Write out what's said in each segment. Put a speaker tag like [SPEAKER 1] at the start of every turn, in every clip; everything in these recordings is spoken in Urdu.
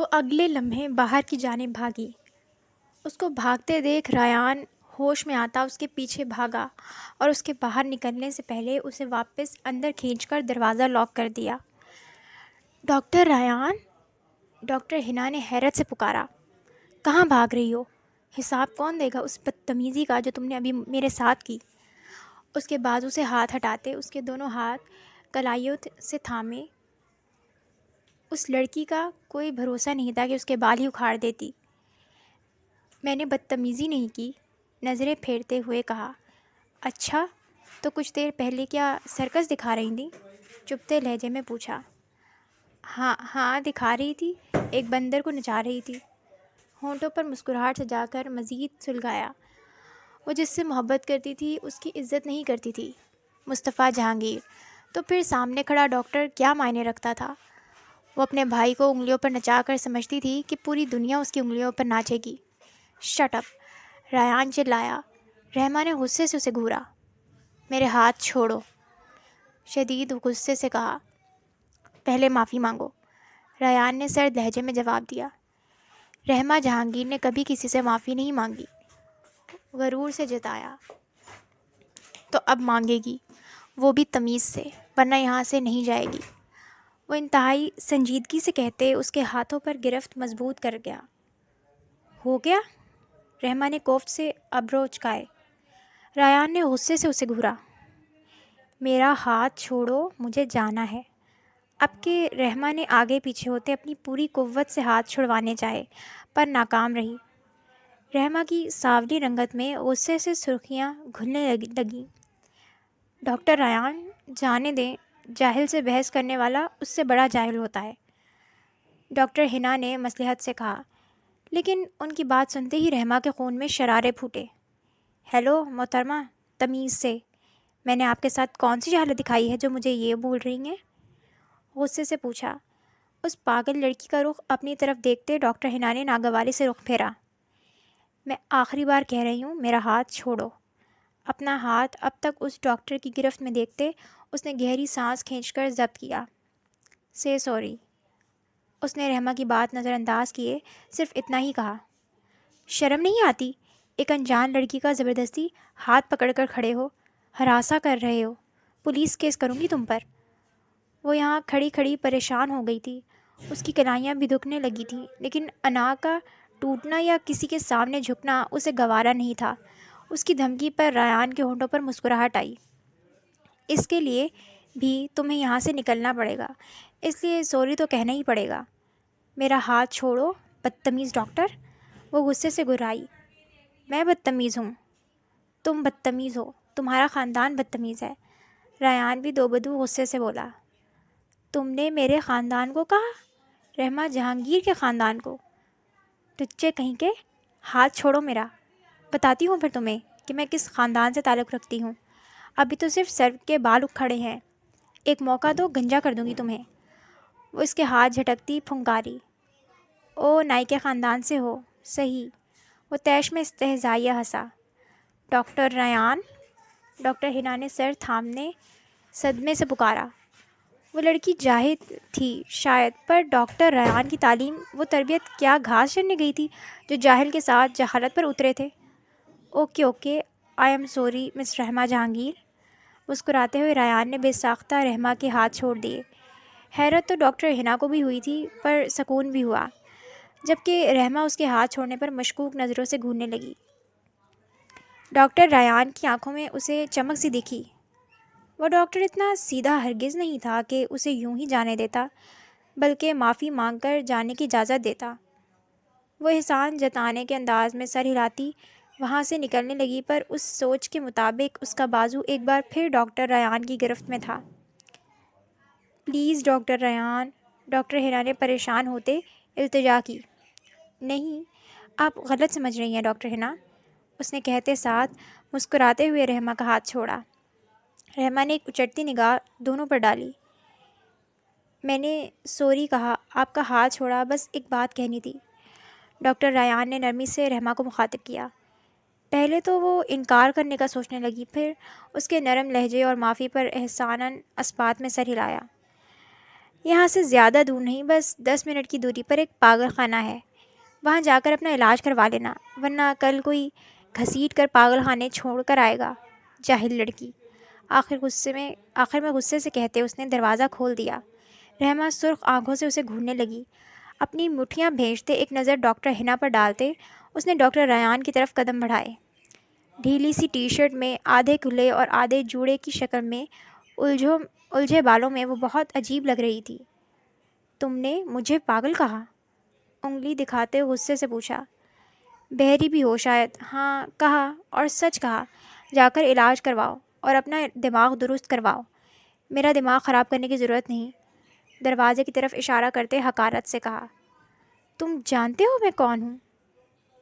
[SPEAKER 1] وہ اگلے لمحے باہر کی جانب بھاگی۔ اس کو بھاگتے دیکھ ریان ہوش میں آتا اس کے پیچھے بھاگا اور اس کے باہر نکلنے سے پہلے اسے واپس اندر کھینچ کر دروازہ لاک کر دیا۔ ڈاکٹر ریان! ڈاکٹر ہنا نے حیرت سے پکارا۔ کہاں بھاگ رہی ہو؟ حساب کون دے گا اس بدتمیزی کا جو تم نے ابھی میرے ساتھ کی؟ اس کے بازو سے ہاتھ ہٹاتے اس کے دونوں ہاتھ کلائیوں سے تھامے۔ اس لڑکی کا کوئی بھروسہ نہیں تھا کہ اس کے بال ہی اکھاڑ دیتی۔ میں نے بدتمیزی نہیں کی، نظریں پھیرتے ہوئے کہا۔ اچھا، تو کچھ دیر پہلے کیا سرکس دکھا رہی تھی؟ چپتے لہجے میں پوچھا۔ ہاں ہاں دکھا رہی تھی، ایک بندر کو نچا رہی تھی۔ ہونٹوں پر مسکراہٹ سجا کر مزید سلگایا۔ وہ جس سے محبت کرتی تھی اس کی عزت نہیں کرتی تھی۔ مصطفیٰ جہانگیر! تو پھر سامنے کھڑا ڈاکٹر کیا معنی رکھتا تھا؟ وہ اپنے بھائی کو انگلیوں پر نچا کر سمجھتی تھی کہ پوری دنیا اس کی انگلیوں پر ناچے گی۔ Shut up! ریان چلایا۔ رحمہ نے غصے سے اسے گھورا۔ میرے ہاتھ چھوڑو! شدید غصے سے کہا۔ پہلے معافی مانگو، ریان نے سرد لہجے میں جواب دیا۔ رحمہ جہانگیر نے کبھی کسی سے معافی نہیں مانگی، غرور سے جتایا۔ تو اب مانگے گی، وہ بھی تمیز سے، ورنہ یہاں سے نہیں جائے گی۔ وہ انتہائی سنجیدگی سے کہتے اس کے ہاتھوں پر گرفت مضبوط کر گیا۔ ہو گیا؟ رحمہ نے کوفت سے ابرو اچکائے۔ ریان نے غصے سے اسے گھورا۔ میرا ہاتھ چھوڑو، مجھے جانا ہے۔ اب کہ رحمہ نے آگے پیچھے ہوتے اپنی پوری قوت سے ہاتھ چھڑوانے چاہے پر ناکام رہی۔ رحمہ کی سانولی رنگت میں غصے سے سرخیاں گھلنے لگیں۔ ڈاکٹر ریان، جانے دیں، جاہل سے بحث کرنے والا اس سے بڑا جاہل ہوتا ہے، ڈاکٹر ہنا نے مصلحت سے کہا۔ لیکن ان کی بات سنتے ہی رحمہ کے خون میں شرارے پھوٹے۔ ہیلو محترمہ، تمیز سے! میں نے آپ کے ساتھ کون سی جہالت دکھائی ہے جو مجھے یہ بول رہی ہیں؟ غصے سے پوچھا۔ اس پاگل لڑکی کا رخ اپنی طرف دیکھتے ڈاکٹر ہنا نے ناگواری سے رخ پھیرا۔ میں آخری بار کہہ رہی ہوں، میرا ہاتھ چھوڑو۔ اپنا ہاتھ اب تک اس ڈاکٹر کی گرفت میں دیکھتے اس نے گہری سانس کھینچ کر ضبط کیا۔ سے سوری۔ اس نے رحمہ کی بات نظر انداز کیے صرف اتنا ہی کہا۔ شرم نہیں آتی؟ ایک انجان لڑکی کا زبردستی ہاتھ پکڑ کر کھڑے ہو، ہراساں کر رہے ہو۔ پولیس کیس کروں گی تم پر۔ وہ یہاں کھڑی کھڑی پریشان ہو گئی تھی۔ اس کی کلائیاں بھی دکھنے لگی تھیں، لیکن انا کا ٹوٹنا یا کسی کے سامنے جھکنا اسے گوارا نہیں تھا۔ اس کی دھمکی پر ریان کے ہونٹوں پر مسکراہٹ آئی۔ اس کے لیے بھی تمہیں یہاں سے نکلنا پڑے گا، اس لیے سوری تو کہنا ہی پڑے گا۔ میرا ہاتھ چھوڑو، بدتمیز ڈاکٹر! وہ غصے سے گھرائی۔ میں بدتمیز ہوں؟ تم بدتمیز ہو، تمہارا خاندان بدتمیز ہے۔ ریان بھی دو بدو غصے سے بولا۔ تم نے میرے خاندان کو کہا؟ رحمہ جہانگیر کے خاندان کو؟ ٹچے کہیں کے! ہاتھ چھوڑو میرا! بتاتی ہوں پھر تمہیں کہ میں کس خاندان سے تعلق رکھتی ہوں۔ ابھی تو صرف سر کے بال اکھڑے ہیں، ایک موقع دو، گنجا کر دوں گی تمہیں۔ وہ اس کے ہاتھ جھٹکتی پھنکاری۔ او نائی کے خاندان سے ہو، صحیح۔ وہ طیش میں استہزائیہ ہنسا۔ ڈاکٹر ریان! ڈاکٹر ہنا نے سر تھامنے صدمے سے پکارا۔ وہ لڑکی جاہل تھی شاید، پر ڈاکٹر ریان کی تعلیم وہ تربیت کیا گھاس چرنے گئی تھی جو جاہل کے ساتھ جہالت پر اترے تھے؟ Okay okay, I am sorry miss Rahma Jahangir. مسکراتے ہوئے ریان نے بے ساختہ رحمہ کے ہاتھ چھوڑ دیے۔ حیرت تو ڈاکٹر ہنا کو بھی ہوئی تھی، پر سکون بھی ہوا، جبکہ رحمہ اس کے ہاتھ چھوڑنے پر مشکوک نظروں سے گھورنے لگی۔ ڈاکٹر ریان کی آنکھوں میں اسے چمک سی دکھی۔ وہ ڈاکٹر اتنا سیدھا ہرگز نہیں تھا کہ اسے یوں ہی جانے دیتا، بلکہ معافی مانگ کر جانے کی اجازت دیتا۔ وہ احسان جتانے کے انداز میں سر ہلاتی وہاں سے نکلنے لگی، پر اس سوچ کے مطابق اس کا بازو ایک بار پھر ڈاکٹر ریان کی گرفت میں تھا۔ Please doctor Rayan! ڈاکٹر ہنا نے پریشان ہوتے التجا کی۔ نہیں، آپ غلط سمجھ رہی ہیں ڈاکٹر ہنا، اس نے کہتے ساتھ مسکراتے ہوئے رحمہ کا ہاتھ چھوڑا۔ رحمہ نے ایک اچٹتی نگاہ دونوں پر ڈالی۔ میں نے سوری کہا، آپ کا ہاتھ چھوڑا، بس ایک بات کہنی تھی۔ ڈاکٹر ریان نے نرمی سے رحمہ کو مخاطب کیا۔ پہلے تو وہ انکار کرنے کا سوچنے لگی، پھر اس کے نرم لہجے اور معافی پر احساناً اسبات میں سر ہلایا۔ یہاں سے زیادہ دور نہیں، بس 10 منٹ کی دوری پر ایک پاگل خانہ ہے، وہاں جا کر اپنا علاج کروا لینا، ورنہ کل کوئی گھسیٹ کر پاگل خانے چھوڑ کر آئے گا، جاہل لڑکی۔ آخر میں غصے سے کہتے اس نے دروازہ کھول دیا۔ رحمہ سرخ آنکھوں سے اسے گھورنے لگی۔ اپنی مٹھیاں بھیجتے ایک نظر ڈاکٹر ہنا پر ڈالتے اس نے ڈاکٹر ریان کی طرف قدم بڑھائے۔ ڈھیلی سی ٹی شرٹ میں آدھے کھلے اور آدھے جوڑے کی شکل میں الجھے بالوں میں وہ بہت عجیب لگ رہی تھی۔ تم نے مجھے پاگل کہا؟ انگلی دکھاتے غصے سے پوچھا۔ بحری بھی ہو شاید۔ ہاں کہا، اور سچ کہا۔ جا کر علاج کرواؤ اور اپنا دماغ درست کرواؤ۔ میرا دماغ خراب کرنے کی ضرورت نہیں، دروازے کی طرف اشارہ کرتے حقارت سے کہا۔ تم جانتے ہو میں کون ہوں؟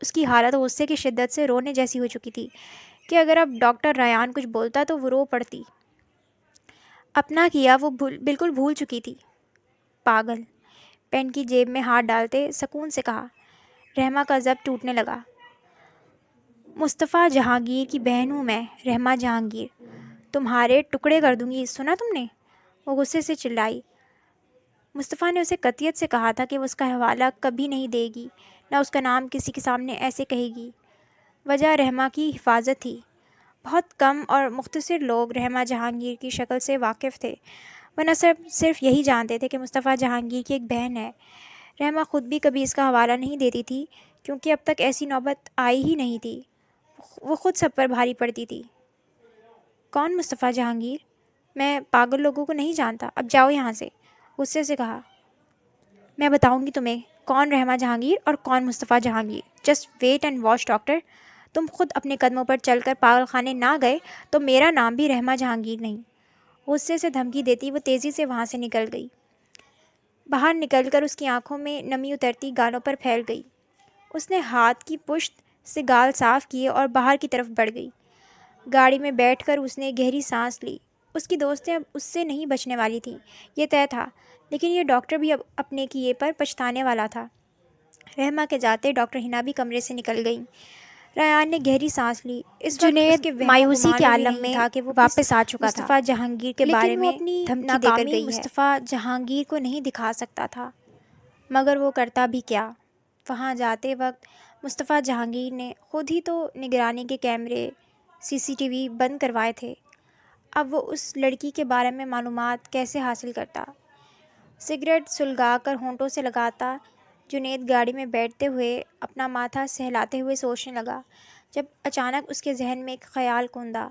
[SPEAKER 1] اس کی حالت غصے کی شدت سے رونے جیسی ہو چکی تھی کہ اگر اب ڈاکٹر ریان کچھ بولتا تو وہ رو پڑتی۔ اپنا کیا وہ بالکل بھول چکی تھی۔ پاگل، پین کی جیب میں ہاتھ ڈالتے سکون سے کہا۔ رحمہ کا ضبط ٹوٹنے لگا۔ مصطفیٰ جہانگیر کی بہن ہوں میں، رحمہ جہانگیر۔ تمہارے ٹکڑے کر دوں گی، سنا تم نے؟ وہ غصے سے چلائی۔ مصطفیٰ نے اسے قطعیت سے کہا تھا کہ وہ اس کا حوالہ کبھی نہیں دے گی، نہ اس کا نام کسی کے سامنے ایسے کہے گی۔ وجہ رحمہ کی حفاظت تھی۔ بہت کم اور مختصر لوگ رحمہ جہانگیر کی شکل سے واقف تھے، ورنہ صرف یہی جانتے تھے کہ مصطفیٰ جہانگیر کی ایک بہن ہے۔ رحمہ خود بھی کبھی اس کا حوالہ نہیں دیتی تھی، کیونکہ اب تک ایسی نوبت آئی ہی نہیں تھی۔ وہ خود سب پر بھاری پڑتی تھی۔ کون مصطفیٰ جہانگیر؟ میں پاگل لوگوں کو نہیں جانتا، اب جاؤ یہاں سے، غصے سے کہا۔ میں بتاؤں گی تمہیں کون رحمہ جہانگیر اور کون Mustafa Jahangir. Just wait and watch doctor. تم خود اپنے قدموں پر چل کر پاگل خانے نہ گئے تو میرا نام بھی رحمہ جہانگیر نہیں۔ غصے سے دھمکی دیتی وہ تیزی سے وہاں سے نکل گئی۔ باہر نکل کر اس کی آنکھوں میں نمی اترتی، گالوں پر پھیل گئی۔ اس نے ہاتھ کی پشت سے گال صاف کیے اور باہر کی طرف بڑھ گئی۔ گاڑی میں بیٹھ کر اس نے گہری سانس لی۔ اس کی دوستیں اب اس سے نہیں بچنے والی تھیں، یہ طے تھا، لیکن یہ ڈاکٹر بھی اب اپنے کیے پر پچھتانے والا تھا۔ رحمہ کے جاتے ڈاکٹر ہنا بھی کمرے سے نکل گئیں۔ ریان نے گہری سانس لی۔ اس وقت اس کے مایوسی کے عالم میں تھا کہ وہ واپس آ چکا تھا۔ مصطفیٰ جہانگیر کے بارے میں دھمکی دے کر گئی ہے۔ مصطفیٰ جہانگیر کو نہیں دکھا سکتا تھا، مگر وہ کرتا بھی کیا؟ وہاں جاتے وقت مصطفیٰ جہانگیر نے خود ہی تو نگرانی کے کیمرے CCTV بند کروائے تھے۔ اب وہ اس لڑکی کے بارے میں معلومات کیسے حاصل کرتا؟ سگریٹ سلگا کر ہونٹوں سے لگاتا جنید گاڑی میں بیٹھتے ہوئے اپنا ماتھا سہلاتے ہوئے سوچنے لگا، جب اچانک اس کے ذہن میں ایک خیال کوندا۔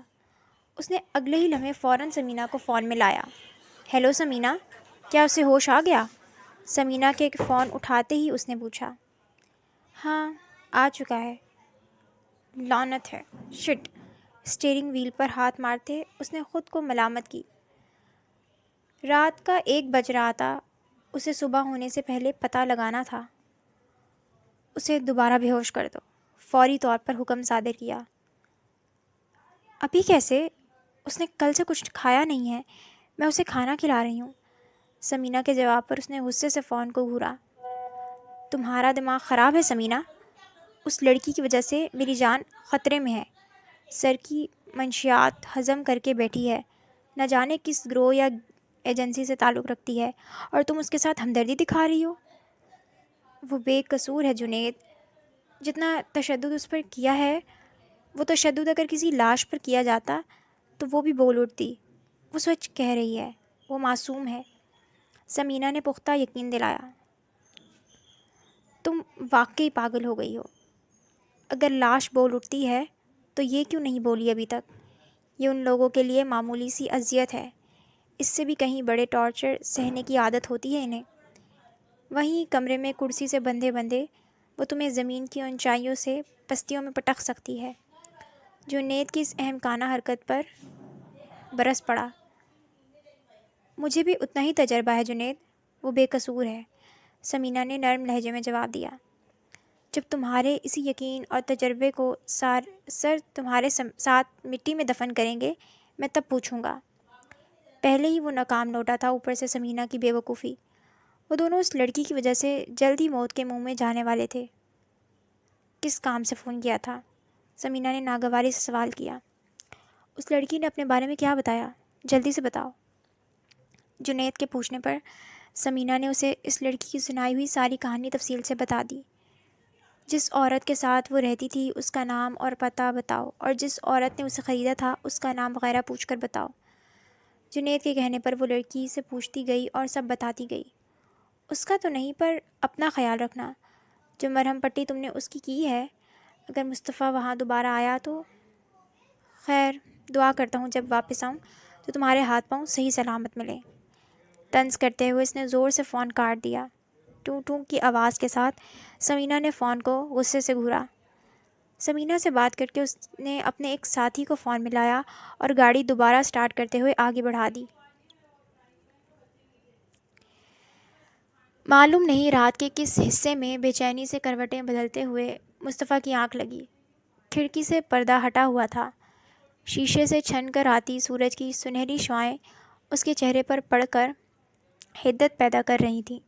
[SPEAKER 1] اس نے اگلے ہی لمحے فوراً سمینہ کو فون میں لایا۔ ہیلو سمینہ، کیا اسے ہوش آ گیا؟ سمینہ کے فون اٹھاتے ہی اس نے پوچھا۔ ہاں آ چکا ہے، لعنت ہے، شٹ۔ اسٹیئرنگ وہیل پر ہاتھ مارتے اس نے خود کو ملامت کی۔ رات کا 1 بج رہا تھا، اسے صبح ہونے سے پہلے پتہ لگانا تھا۔ اسے دوبارہ بے ہوش کر دو، فوری طور پر حکم صادر کیا۔ ابھی کیسے؟ اس نے کل سے کچھ کھایا نہیں ہے، میں اسے کھانا کھلا رہی ہوں۔ سمینہ کے جواب پر اس نے غصے سے فون کو گھورا۔ تمہارا دماغ خراب ہے سمینہ، اس لڑکی کی وجہ سے میری جان خطرے میں ہے۔ سر کی منشیات ہضم کر کے بیٹھی ہے، نہ جانے کس گروہ یا ایجنسی سے تعلق رکھتی ہے، اور تم اس کے ساتھ ہمدردی دکھا رہی ہو۔ وہ بے قصور ہے جنید، جتنا تشدد اس پر کیا ہے، وہ تشدد اگر کسی لاش پر کیا جاتا تو وہ بھی بول اٹھتی۔ وہ سچ کہہ رہی ہے، وہ معصوم ہے، سمینہ نے پختہ یقین دلایا۔ تم واقعی پاگل ہو گئی ہو، اگر لاش بول اٹھتی ہے تو یہ کیوں نہیں بولی ابھی تک؟ یہ ان لوگوں کے لیے معمولی سی اذیت ہے، اس سے بھی کہیں بڑے ٹارچر سہنے کی عادت ہوتی ہے انہیں۔ وہیں کمرے میں کرسی سے بندھے بندھے وہ تمہیں زمین کی اونچائیوں سے پستیوں میں پٹک سکتی ہے۔ جنید کی اس احمقانہ حرکت پر برس پڑا۔ مجھے بھی اتنا ہی تجربہ ہے جنید، وہ بے قصور ہے، سمینہ نے نرم لہجے میں جواب دیا۔ جب تمہارے اسی یقین اور تجربے کو سر تمہارے ساتھ مٹی میں دفن کریں گے، میں تب پوچھوں گا۔ پہلے ہی وہ ناکام لوٹا تھا، اوپر سے سمینہ کی بے وقوفی۔ وہ دونوں اس لڑکی کی وجہ سے جلد ہی موت کے منہ میں جانے والے تھے۔ کس کام سے فون کیا تھا؟ سمینہ نے ناگواری سے سوال کیا۔ اس لڑکی نے اپنے بارے میں کیا بتایا؟ جلدی سے بتاؤ۔ جنید کے پوچھنے پر سمینہ نے اسے اس لڑکی کی سنائی ہوئی ساری کہانی تفصیل سے بتا دی۔ جس عورت کے ساتھ وہ رہتی تھی اس کا نام اور پتہ بتاؤ، اور جس عورت نے اسے خریدا تھا اس کا نام وغیرہ پوچھ کر بتاؤ۔ جنید کے کہنے پر وہ لڑکی سے پوچھتی گئی اور سب بتاتی گئی۔ اس کا تو نہیں، پر اپنا خیال رکھنا۔ جو مرہم پٹی تم نے اس کی ہے، اگر مصطفیٰ وہاں دوبارہ آیا تو خیر، دعا کرتا ہوں جب واپس آؤں تو تمہارے ہاتھ پاؤں صحیح سلامت ملیں۔ طنز کرتے ہوئے اس نے زور سے فون کاٹ دیا۔ ٹوں ٹوں کی آواز کے ساتھ سمینہ نے فون کو غصے سے گھورا۔ سمینہ سے بات کر کے اس نے اپنے ایک ساتھی کو فون ملایا اور گاڑی دوبارہ سٹارٹ کرتے ہوئے آگے بڑھا دی۔ معلوم نہیں رات کے کس حصے میں بے چینی سے کروٹیں بدلتے ہوئے مصطفیٰ کی آنکھ لگی۔ کھڑکی سے پردہ ہٹا ہوا تھا۔ شیشے سے چھن کر آتی سورج کی سنہری شعاعیں اس کے چہرے پر پڑ کر حدت پیدا کر رہی تھیں۔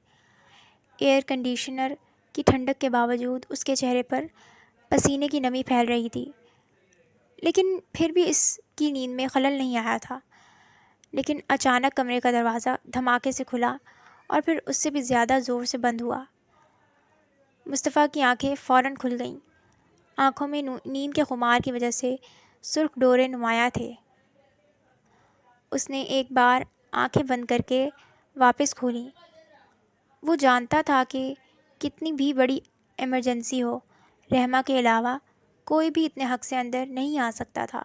[SPEAKER 1] ایئر کنڈیشنر کی ٹھنڈک کے باوجود اس کے چہرے پر پسینے کی نمی پھیل رہی تھی، لیکن پھر بھی اس کی نیند میں خلل نہیں آیا تھا۔ لیکن اچانک کمرے کا دروازہ دھماکے سے کھلا اور پھر اس سے بھی زیادہ زور سے بند ہوا۔ مصطفیٰ کی آنکھیں فوراً کھل گئیں۔ آنکھوں میں نیند کے خمار کی وجہ سے سرخ ڈورے نمایاں تھے۔ اس نے ایک بار آنکھیں بند کر کے واپس کھولیں۔ وہ جانتا تھا کہ کتنی بھی بڑی ایمرجنسی ہو، رحمہ کے علاوہ کوئی بھی اتنے حق سے اندر نہیں آ سکتا تھا،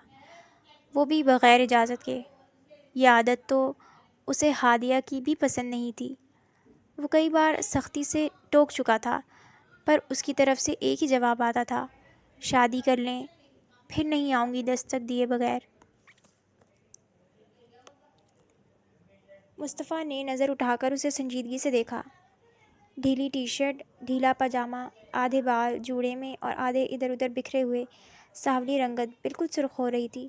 [SPEAKER 1] وہ بھی بغیر اجازت کے۔ یہ عادت تو اسے ہادیہ کی بھی پسند نہیں تھی۔ وہ کئی بار سختی سے ٹوک چکا تھا، پر اس کی طرف سے ایک ہی جواب آتا تھا، شادی کر لیں، پھر نہیں آؤں گی دستک دیے بغیر۔ مصطفیٰ نے نظر اٹھا کر اسے سنجیدگی سے دیکھا۔ ڈھیلی ٹی شرٹ، ڈھیلا پاجامہ، آدھے بال جوڑے میں اور آدھے ادھر ادھر بکھرے ہوئے، سانولی رنگت بالکل سرخ ہو رہی تھی۔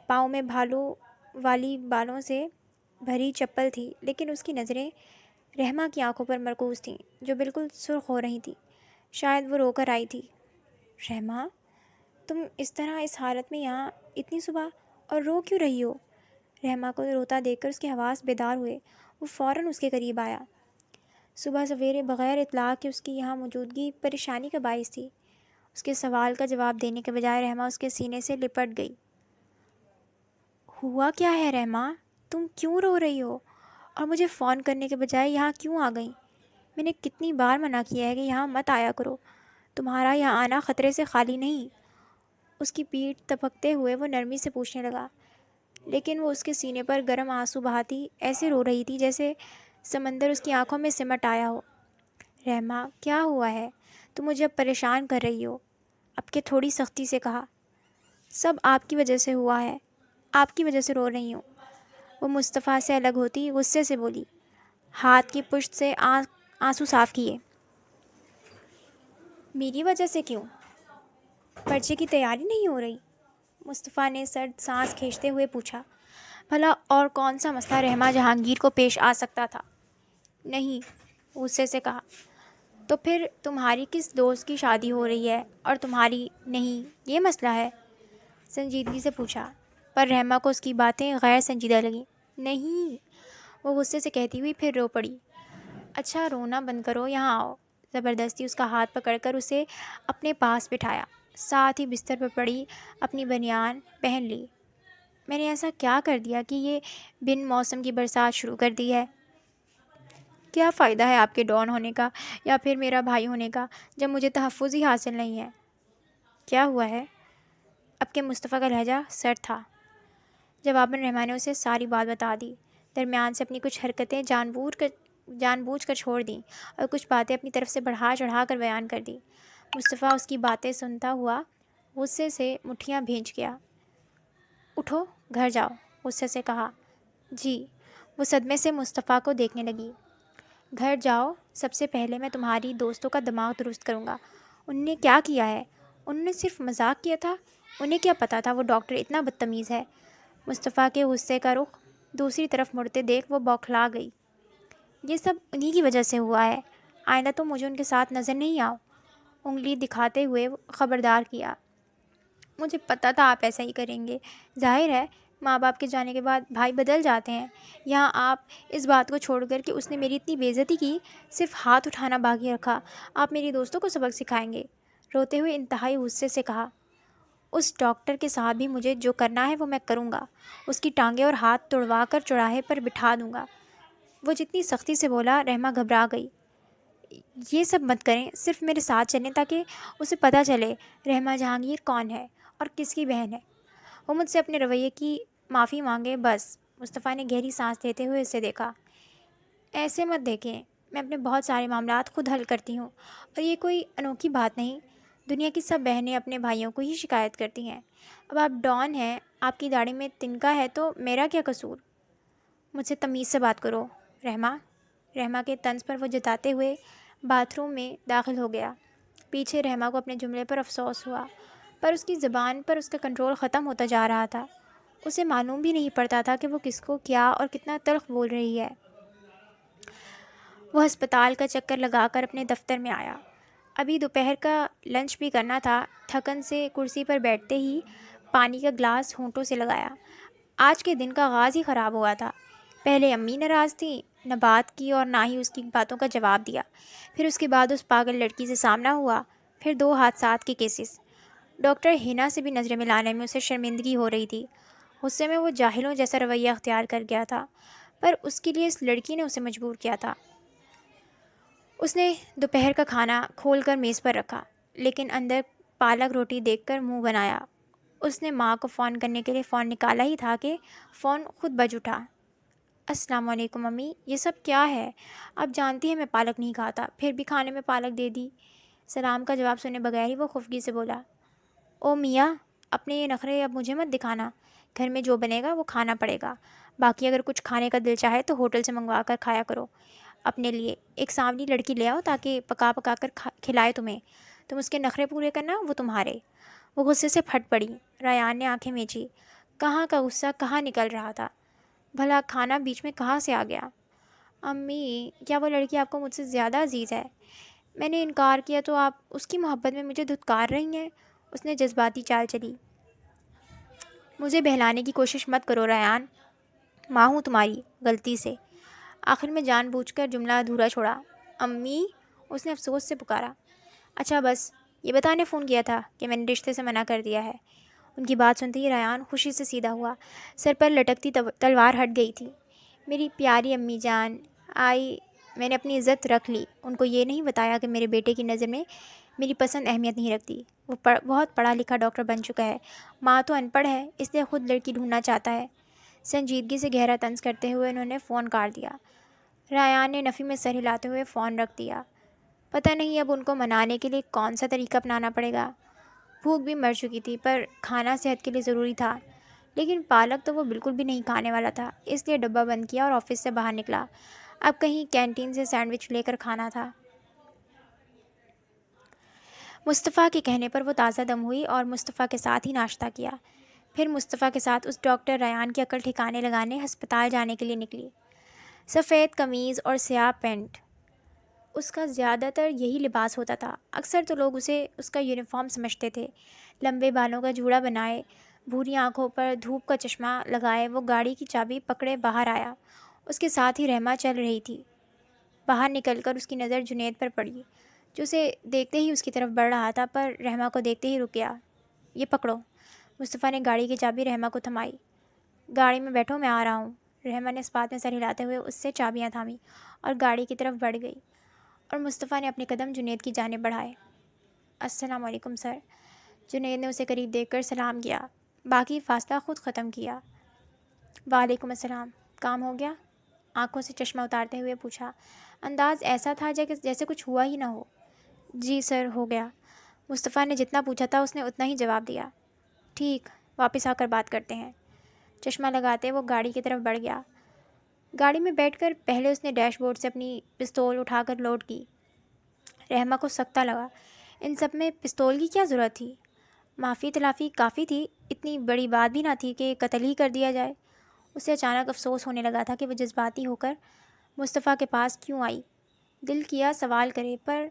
[SPEAKER 1] پاؤں میں بھالوں والی بالوں سے بھری چپل تھی، لیکن اس کی نظریں رحمہ کی آنکھوں پر مرکوز تھیں جو بالکل سرخ ہو رہی تھیں۔ شاید وہ رو کر آئی تھی۔ رحمہ، تم اس طرح اس حالت میں یہاں اتنی صبح، اور رو کیوں رہی ہو؟ رحمہ کو روتا دیکھ کر اس کے حواس بیدار ہوئے۔ وہ فوراً اس کے قریب آیا۔ صبح سویرے بغیر اطلاع کے اس کی یہاں موجودگی پریشانی کا باعث تھی۔ اس کے سوال کا جواب دینے کے بجائے رحمہ اس کے سینے سے لپٹ گئی۔ ہوا کیا ہے رحمہ؟ تم کیوں رو رہی ہو؟ اور مجھے فون کرنے کے بجائے یہاں کیوں آ گئی؟ میں نے کتنی بار منع کیا ہے کہ یہاں مت آیا کرو، تمہارا یہاں آنا خطرے سے خالی نہیں۔ اس کی پیٹھ تپکتے ہوئے وہ نرمی سے پوچھنے لگا، لیکن وہ اس کے سینے پر گرم آنسو بہاتی ایسے رو رہی تھی جیسے سمندر اس کی آنکھوں میں سمٹ آیا ہو۔ رحمہ، کیا ہوا ہے؟ تم مجھے اب پریشان کر رہی ہو، اب کے تھوڑی سختی سے کہا۔ سب آپ کی وجہ سے ہوا ہے، آپ کی وجہ سے رو رہی ہوں۔ وہ مصطفیٰ سے الگ ہوتی غصے سے بولی، ہاتھ کی پشت سے آنسو صاف کیے۔ میری وجہ سے کیوں؟ پرچے کی تیاری نہیں ہو رہی؟ مصطفیٰ نے سرد سانس کھینچتے ہوئے پوچھا۔ بھلا اور کون سا مسئلہ رحمہ جہانگیر کو پیش آ سکتا تھا؟ نہیں، غصے سے کہا۔ تو پھر تمہاری کس دوست کی شادی ہو رہی ہے اور تمہاری نہیں، یہ مسئلہ ہے؟ سنجیدگی سے پوچھا، پر رحمہ کو اس کی باتیں غیر سنجیدہ لگیں۔ نہیں، وہ غصے سے کہتی ہوئی پھر رو پڑی۔ اچھا رونا بند کرو، یہاں آؤ۔ زبردستی اس کا ہاتھ پکڑ کر اسے اپنے پاس بٹھایا، ساتھ ہی بستر پر پڑی اپنی بنیان پہن لی۔ میں نے ایسا کیا کر دیا کہ یہ بن موسم کی برسات شروع کر دی ہے؟ کیا فائدہ ہے آپ کے ڈان ہونے کا یا پھر میرا بھائی ہونے کا جب مجھے تحفظ ہی حاصل نہیں ہے؟ کیا ہوا ہے؟ اب کے مصطفیٰ کا لہجہ سرد تھا۔ جواباً رحمہ نے اسے ساری بات بتا دی، درمیان سے اپنی کچھ حرکتیں جان بوجھ کر چھوڑ دیں اور کچھ باتیں اپنی طرف سے بڑھا چڑھا کر بیان کر دی۔ مصطفیٰ اس کی باتیں سنتا ہوا غصے سے مٹھیاں بھینچ گیا۔ اٹھو، گھر جاؤ، غصے سے کہا۔ جی، وہ صدمے سے مصطفیٰ کو دیکھنے لگی۔ گھر جاؤ، سب سے پہلے میں تمہاری دوستوں کا دماغ درست کروں گا۔ انہوں نے کیا کیا ہے؟ انہوں نے صرف مذاق کیا تھا، انہیں کیا پتا تھا وہ ڈاکٹر اتنا بدتمیز ہے؟ مصطفیٰ کے غصے کا رخ دوسری طرف مڑتے دیکھ وہ بوکھلا گئی۔ یہ سب انہی کی وجہ سے ہوا ہے، آئندہ تو مجھے ان کے ساتھ نظر نہیں آؤ، انگلی دکھاتے ہوئے خبردار کیا۔ مجھے پتا تھا آپ ایسا ہی کریں گے، ظاہر ہے ماں باپ کے جانے کے بعد بھائی بدل جاتے ہیں، یہاں آپ اس بات کو چھوڑ کر کہ اس نے میری اتنی بے عزتی کی صرف ہاتھ اٹھانا باقی رکھا، آپ میری دوستوں کو سبق سکھائیں گے؟ روتے ہوئے انتہائی غصے سے کہا۔ اس ڈاکٹر کے ساتھ بھی مجھے جو کرنا ہے وہ میں کروں گا، اس کی ٹانگیں اور ہاتھ توڑوا کر چوراہے پر بٹھا دوں گا۔ وہ جتنی سختی سے بولا، رحمہ گھبرا گئی۔ یہ سب مت کریں، صرف میرے ساتھ چلیں تاکہ اسے پتہ چلے رحمہ جہانگیر کون ہے اور کس کی بہن ہے۔ وہ مجھ سے اپنے رویے کی معافی مانگے بس۔ مصطفیٰ نے گہری سانس لیتے ہوئے اسے دیکھا۔ ایسے مت دیکھیں، میں اپنے بہت سارے معاملات خود حل کرتی ہوں اور یہ کوئی انوکھی بات نہیں، دنیا کی سب بہنیں اپنے بھائیوں کو ہی شکایت کرتی ہیں۔ اب آپ ڈان ہیں، آپ کی داڑھی میں تنکا ہے تو میرا کیا قصور؟ مجھ سے تمیز سے بات کرو رحمہ۔ رحمہ کے طنز پر وہ جتاتے ہوئے باتھ روم میں داخل ہو گیا۔ پیچھے رحمہ کو اپنے جملے پر افسوس ہوا، پر اس کی زبان پر اس کا کنٹرول ختم ہوتا جا رہا تھا۔ اسے معلوم بھی نہیں پڑتا تھا کہ وہ کس کو کیا اور کتنا تلخ بول رہی ہے۔ وہ ہسپتال کا چکر لگا کر اپنے دفتر میں آیا۔ ابھی دوپہر کا لنچ بھی کرنا تھا۔ تھکن سے کرسی پر بیٹھتے ہی پانی کا گلاس ہونٹوں سے لگایا۔ آج کے دن کا آغاز ہی خراب ہوا تھا۔ پہلے امی ناراض تھیں، نہ بات کی اور نہ ہی اس کی باتوں کا جواب دیا۔ پھر اس کے بعد اس پاگل لڑکی سے سامنا ہوا، پھر 2 حادثات کے کیسز۔ ڈاکٹر ہینا سے بھی نظریں ملانے میں اسے شرمندگی ہو رہی تھی۔ غصے میں وہ جاہلوں جیسا رویہ اختیار کر گیا تھا، پر اس کے لیے اس لڑکی نے اسے مجبور کیا تھا۔ اس نے دوپہر کا کھانا کھول کر میز پر رکھا، لیکن اندر پالک روٹی دیکھ کر منہ بنایا۔ اس نے ماں کو فون کرنے کے لیے فون نکالا ہی تھا کہ فون خود بج اٹھا۔ السلام علیکم امی، یہ سب کیا ہے؟ آپ جانتی ہیں میں پالک نہیں کھاتا، پھر بھی کھانے میں پالک دے دی۔ سلام کا جواب سنے بغیر ہی وہ خفگی سے بولا، او میاں، اپنے یہ نخرے اب مجھے مت دکھانا، گھر میں جو بنے گا وہ کھانا پڑے گا، باقی اگر کچھ کھانے کا دل چاہے تو ہوٹل سے منگوا کر کھایا کرو۔ اپنے لیے ایک سانولی لڑکی لے آؤ تاکہ پکا پکا کر کھلائے تمہیں، تم اس کے نخرے پورے کرنا، وہ تمہارے۔ وہ غصے سے پھٹ پڑی۔ ریان نے آنکھیں میچی۔ کہاں کا غصہ کہاں نکل رہا تھا؟ بھلا کھانا بیچ میں کہاں سے آ گیا؟ امی، کیا وہ لڑکی آپ کو مجھ سے زیادہ عزیز ہے؟ میں نے انکار کیا تو آپ اس کی محبت میں مجھے دھتکار رہی ہیں؟ اس نے جذباتی چال چلی۔ مجھے بہلانے کی کوشش مت کرو ریان، ماں ہوں تمہاری، غلطی سے۔ آخر میں جان بوجھ کر جملہ ادھورا چھوڑا۔ امی، اس نے افسوس سے پکارا۔ اچھا بس، یہ بتانے فون کیا تھا کہ میں نے رشتے سے منع کر دیا ہے۔ ان کی بات سنتے ہی ریان خوشی سے سیدھا ہوا، سر پر لٹکتی تلوار ہٹ گئی تھی۔ میری پیاری امی جان آئی، میں نے اپنی عزت رکھ لی۔ ان کو یہ نہیں بتایا کہ میرے بیٹے کی نظر میں میری پسند اہمیت نہیں رکھتی، وہ بہت پڑھا لکھا ڈاکٹر بن چکا ہے، ماں تو ان پڑھ ہے، اس لیے خود لڑکی ڈھونڈنا چاہتا ہے۔ سنجیدگی سے گہرا طنز کرتے ہوئے انہوں نے فون کاٹ دیا۔ ریان نے نفی میں سر ہلاتے ہوئے فون رکھ دیا۔ پتہ نہیں اب ان کو منانے کے لیے کون سا طریقہ اپنانا پڑے گا۔ بھوک بھی مر چکی تھی، پر کھانا صحت کے لیے ضروری تھا، لیکن پالک تو وہ بالکل بھی نہیں کھانے والا تھا، اس لیے ڈبہ بند کیا اور آفس سے باہر نکلا۔ اب کہیں کینٹین سے سینڈوچ لے کر کھانا تھا۔ مصطفیٰ کے کہنے پر وہ تازہ دم ہوئی اور مصطفیٰ کے ساتھ ہی ناشتہ کیا۔ پھر مصطفیٰ کے ساتھ اس ڈاکٹر ریان کی عقل ٹھکانے لگانے ہسپتال جانے کے لیے نکلی۔ سفید قمیض اور سیاہ پینٹ، اس کا زیادہ تر یہی لباس ہوتا تھا۔ اکثر تو لوگ اسے اس کا یونیفارم سمجھتے تھے۔ لمبے بالوں کا جوڑا بنائے، بھوری آنکھوں پر دھوپ کا چشمہ لگائے وہ گاڑی کی چابی پکڑے باہر آیا۔ اس کے ساتھ ہی رحمہ چل رہی تھی۔ باہر نکل کر اس کی نظر جنید پر پڑی، جو اسے دیکھتے ہی اس کی طرف بڑھ رہا تھا، پر رحمہ کو دیکھتے ہی رک گیا۔ یہ پکڑو۔ مصطفیٰ نے گاڑی کی چابی رحمہ کو تھمائی۔ گاڑی میں بیٹھو، میں آ رہا ہوں۔ رحمہ نے اس بات میں سر ہلاتے ہوئے اس سے چابیاں تھامیں اور گاڑی کی طرف بڑھ گئی، اور مصطفیٰ نے اپنے قدم جنید کی جانب بڑھائے۔ السلام علیکم سر۔ جنید نے اسے قریب دیکھ کر سلام کیا، باقی فاصلہ خود ختم کیا۔ وعلیکم السلام۔ کام ہو گیا؟ آنکھوں سے چشمہ اتارتے ہوئے پوچھا۔ انداز ایسا تھا جیسے کچھ ہوا ہی نہ ہو۔ جی سر، ہو گیا۔ مصطفیٰ نے جتنا پوچھا تھا اس نے اتنا ہی جواب دیا۔ ٹھیک، واپس آ کر بات کرتے ہیں۔ چشمہ لگاتے وہ گاڑی کی طرف بڑھ گیا۔ گاڑی میں بیٹھ کر پہلے اس نے ڈیش بورڈ سے اپنی پستول اٹھا کر لوڈ کی۔ رحمہ کو سکتہ لگا، ان سب میں پستول کی کیا ضرورت تھی؟ معافی تلافی کافی تھی، اتنی بڑی بات بھی نہ تھی کہ قتل ہی کر دیا جائے۔ اسے اچانک افسوس ہونے لگا تھا کہ وہ جذباتی ہو کر مصطفیٰ کے پاس کیوں آئی۔ دل کیا سوال کرے، پر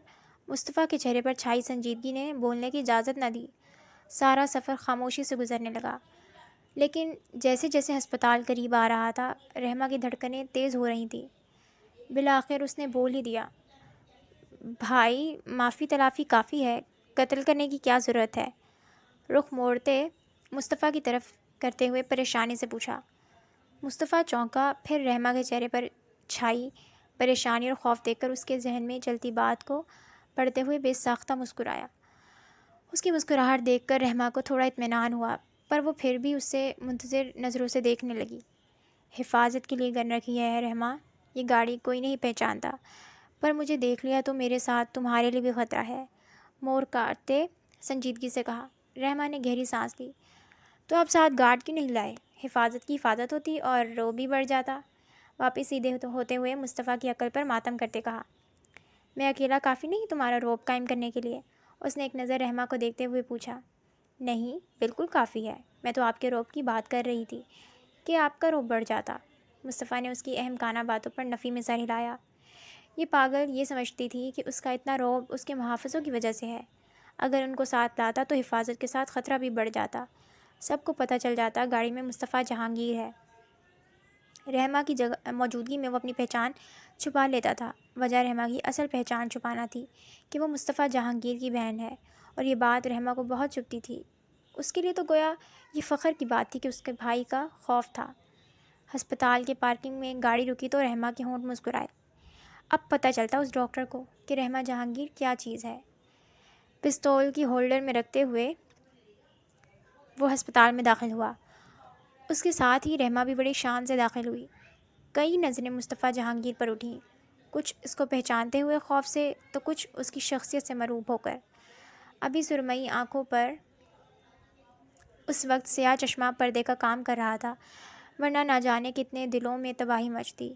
[SPEAKER 1] مصطفیٰ کے چہرے پر چھائی سنجیدگی نے بولنے کی اجازت نہ دی۔ سارا سفر خاموشی سے گزرنے لگا۔ لیکن جیسے جیسے ہسپتال قریب آ رہا تھا رحمہ کی دھڑکنیں تیز ہو رہی تھیں۔ بالآخر اس نے بول ہی دیا، بھائی معافی تلافی کافی ہے، قتل کرنے کی کیا ضرورت ہے؟ رخ موڑتے مصطفیٰ کی طرف کرتے ہوئے پریشانی سے پوچھا۔ مصطفیٰ چونکا، پھر رحمہ کے چہرے پر چھائی پریشانی اور خوف دیکھ کر اس کے ذہن میں چلتی بات کو پڑھتے ہوئے بے ساختہ مسکرایا۔ اس کی مسکراہٹ دیکھ کر رحمہ کو تھوڑا اطمینان ہوا، پر وہ پھر بھی اس سے منتظر نظروں سے دیکھنے لگی۔ حفاظت کے لیے گن رکھی ہے رحمہ، یہ گاڑی کوئی نہیں پہچانتا، پر مجھے دیکھ لیا تو میرے ساتھ تمہارے لیے بھی خطرہ ہے، مور کاٹتے سنجیدگی سے کہا۔ رحمہ نے گہری سانس لی۔ تو آپ ساتھ گارڈ کیوں نہیں لائے؟ حفاظت کی حفاظت ہوتی اور رو بھی بڑھ جاتا۔ واپس سیدھے ہوتے ہوئے مصطفیٰ کی عقل پر ماتم کرتے کہا، میں اکیلا کافی نہیں تمہارا روب قائم کرنے کے لیے؟ اس نے ایک نظر رحمہ کو دیکھتے ہوئے پوچھا۔ نہیں، بالکل کافی ہے، میں تو آپ کے روب کی بات کر رہی تھی کہ آپ کا روب بڑھ جاتا۔ مصطفیٰ نے اس کی اہم کانہ باتوں پر نفی میں سر ہلایا۔ یہ پاگل یہ سمجھتی تھی کہ اس کا اتنا روب اس کے محافظوں کی وجہ سے ہے، اگر ان کو ساتھ لاتا تو حفاظت کے ساتھ خطرہ بھی بڑھ جاتا، سب کو پتہ چل جاتا گاڑی میں مصطفیٰ جہانگیر ہے۔ رحمہ کی موجودگی میں وہ اپنی پہچان چھپا لیتا تھا۔ وجہ رحمہ کی اصل پہچان چھپانا تھی کہ وہ مصطفیٰ جہانگیر کی بہن ہے، اور یہ بات رحمہ کو بہت چبھتی تھی۔ اس کے لیے تو گویا یہ فخر کی بات تھی کہ اس کے بھائی کا خوف تھا۔ ہسپتال کے پارکنگ میں گاڑی رکی تو رحمہ کے ہونٹ مسکرائے۔ اب پتہ چلتا اس ڈاکٹر کو کہ رحمہ جہانگیر کیا چیز ہے۔ پستول کی ہولڈر میں رکھتے ہوئے وہ ہسپتال میں داخل ہوا۔ اس کے ساتھ ہی رحمہ بھی بڑی شان سے داخل ہوئی۔ کئی نظریں مصطفیٰ جہانگیر پر اٹھیں، کچھ اس کو پہچانتے ہوئے خوف سے تو کچھ اس کی شخصیت سے مرعوب ہو کر۔ ابھی سرمئی آنکھوں پر اس وقت سیاہ چشمہ پردے کا کام کر رہا تھا، ورنہ نہ جانے کتنے دلوں میں تباہی مچتی۔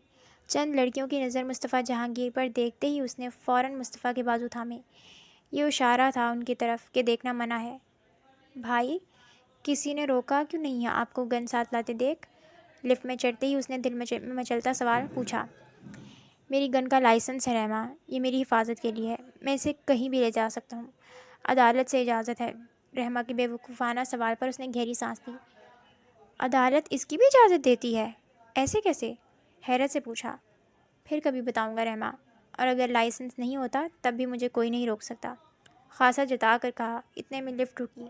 [SPEAKER 1] چند لڑکیوں کی نظر مصطفیٰ جہانگیر پر دیکھتے ہی اس نے فوراً مصطفیٰ کے بازو تھامے۔ یہ اشارہ تھا ان کی طرف کہ دیکھنا منع ہے۔ بھائی، کسی نے روکا کیوں نہیں ہے آپ کو گن ساتھ لاتے دیکھ؟ لفٹ میں چڑھتے ہی اس نے دل میں مچلتا سوال پوچھا۔ میری گن کا لائسنس ہے رحمہ، یہ میری حفاظت کے لیے ہے، میں اسے کہیں بھی لے جا سکتا ہوں، عدالت سے اجازت ہے۔ رحمہ کے بے وقوفانہ سوال پر اس نے گہری سانس لی۔ عدالت اس کی بھی اجازت دیتی ہے؟ ایسے کیسے؟ حیرت سے پوچھا۔ پھر کبھی بتاؤں گا رحمہ، اور اگر لائسنس نہیں ہوتا تب بھی مجھے کوئی نہیں روک سکتا، خاصا جتا کر کہا۔ اتنے میں لفٹ رکی۔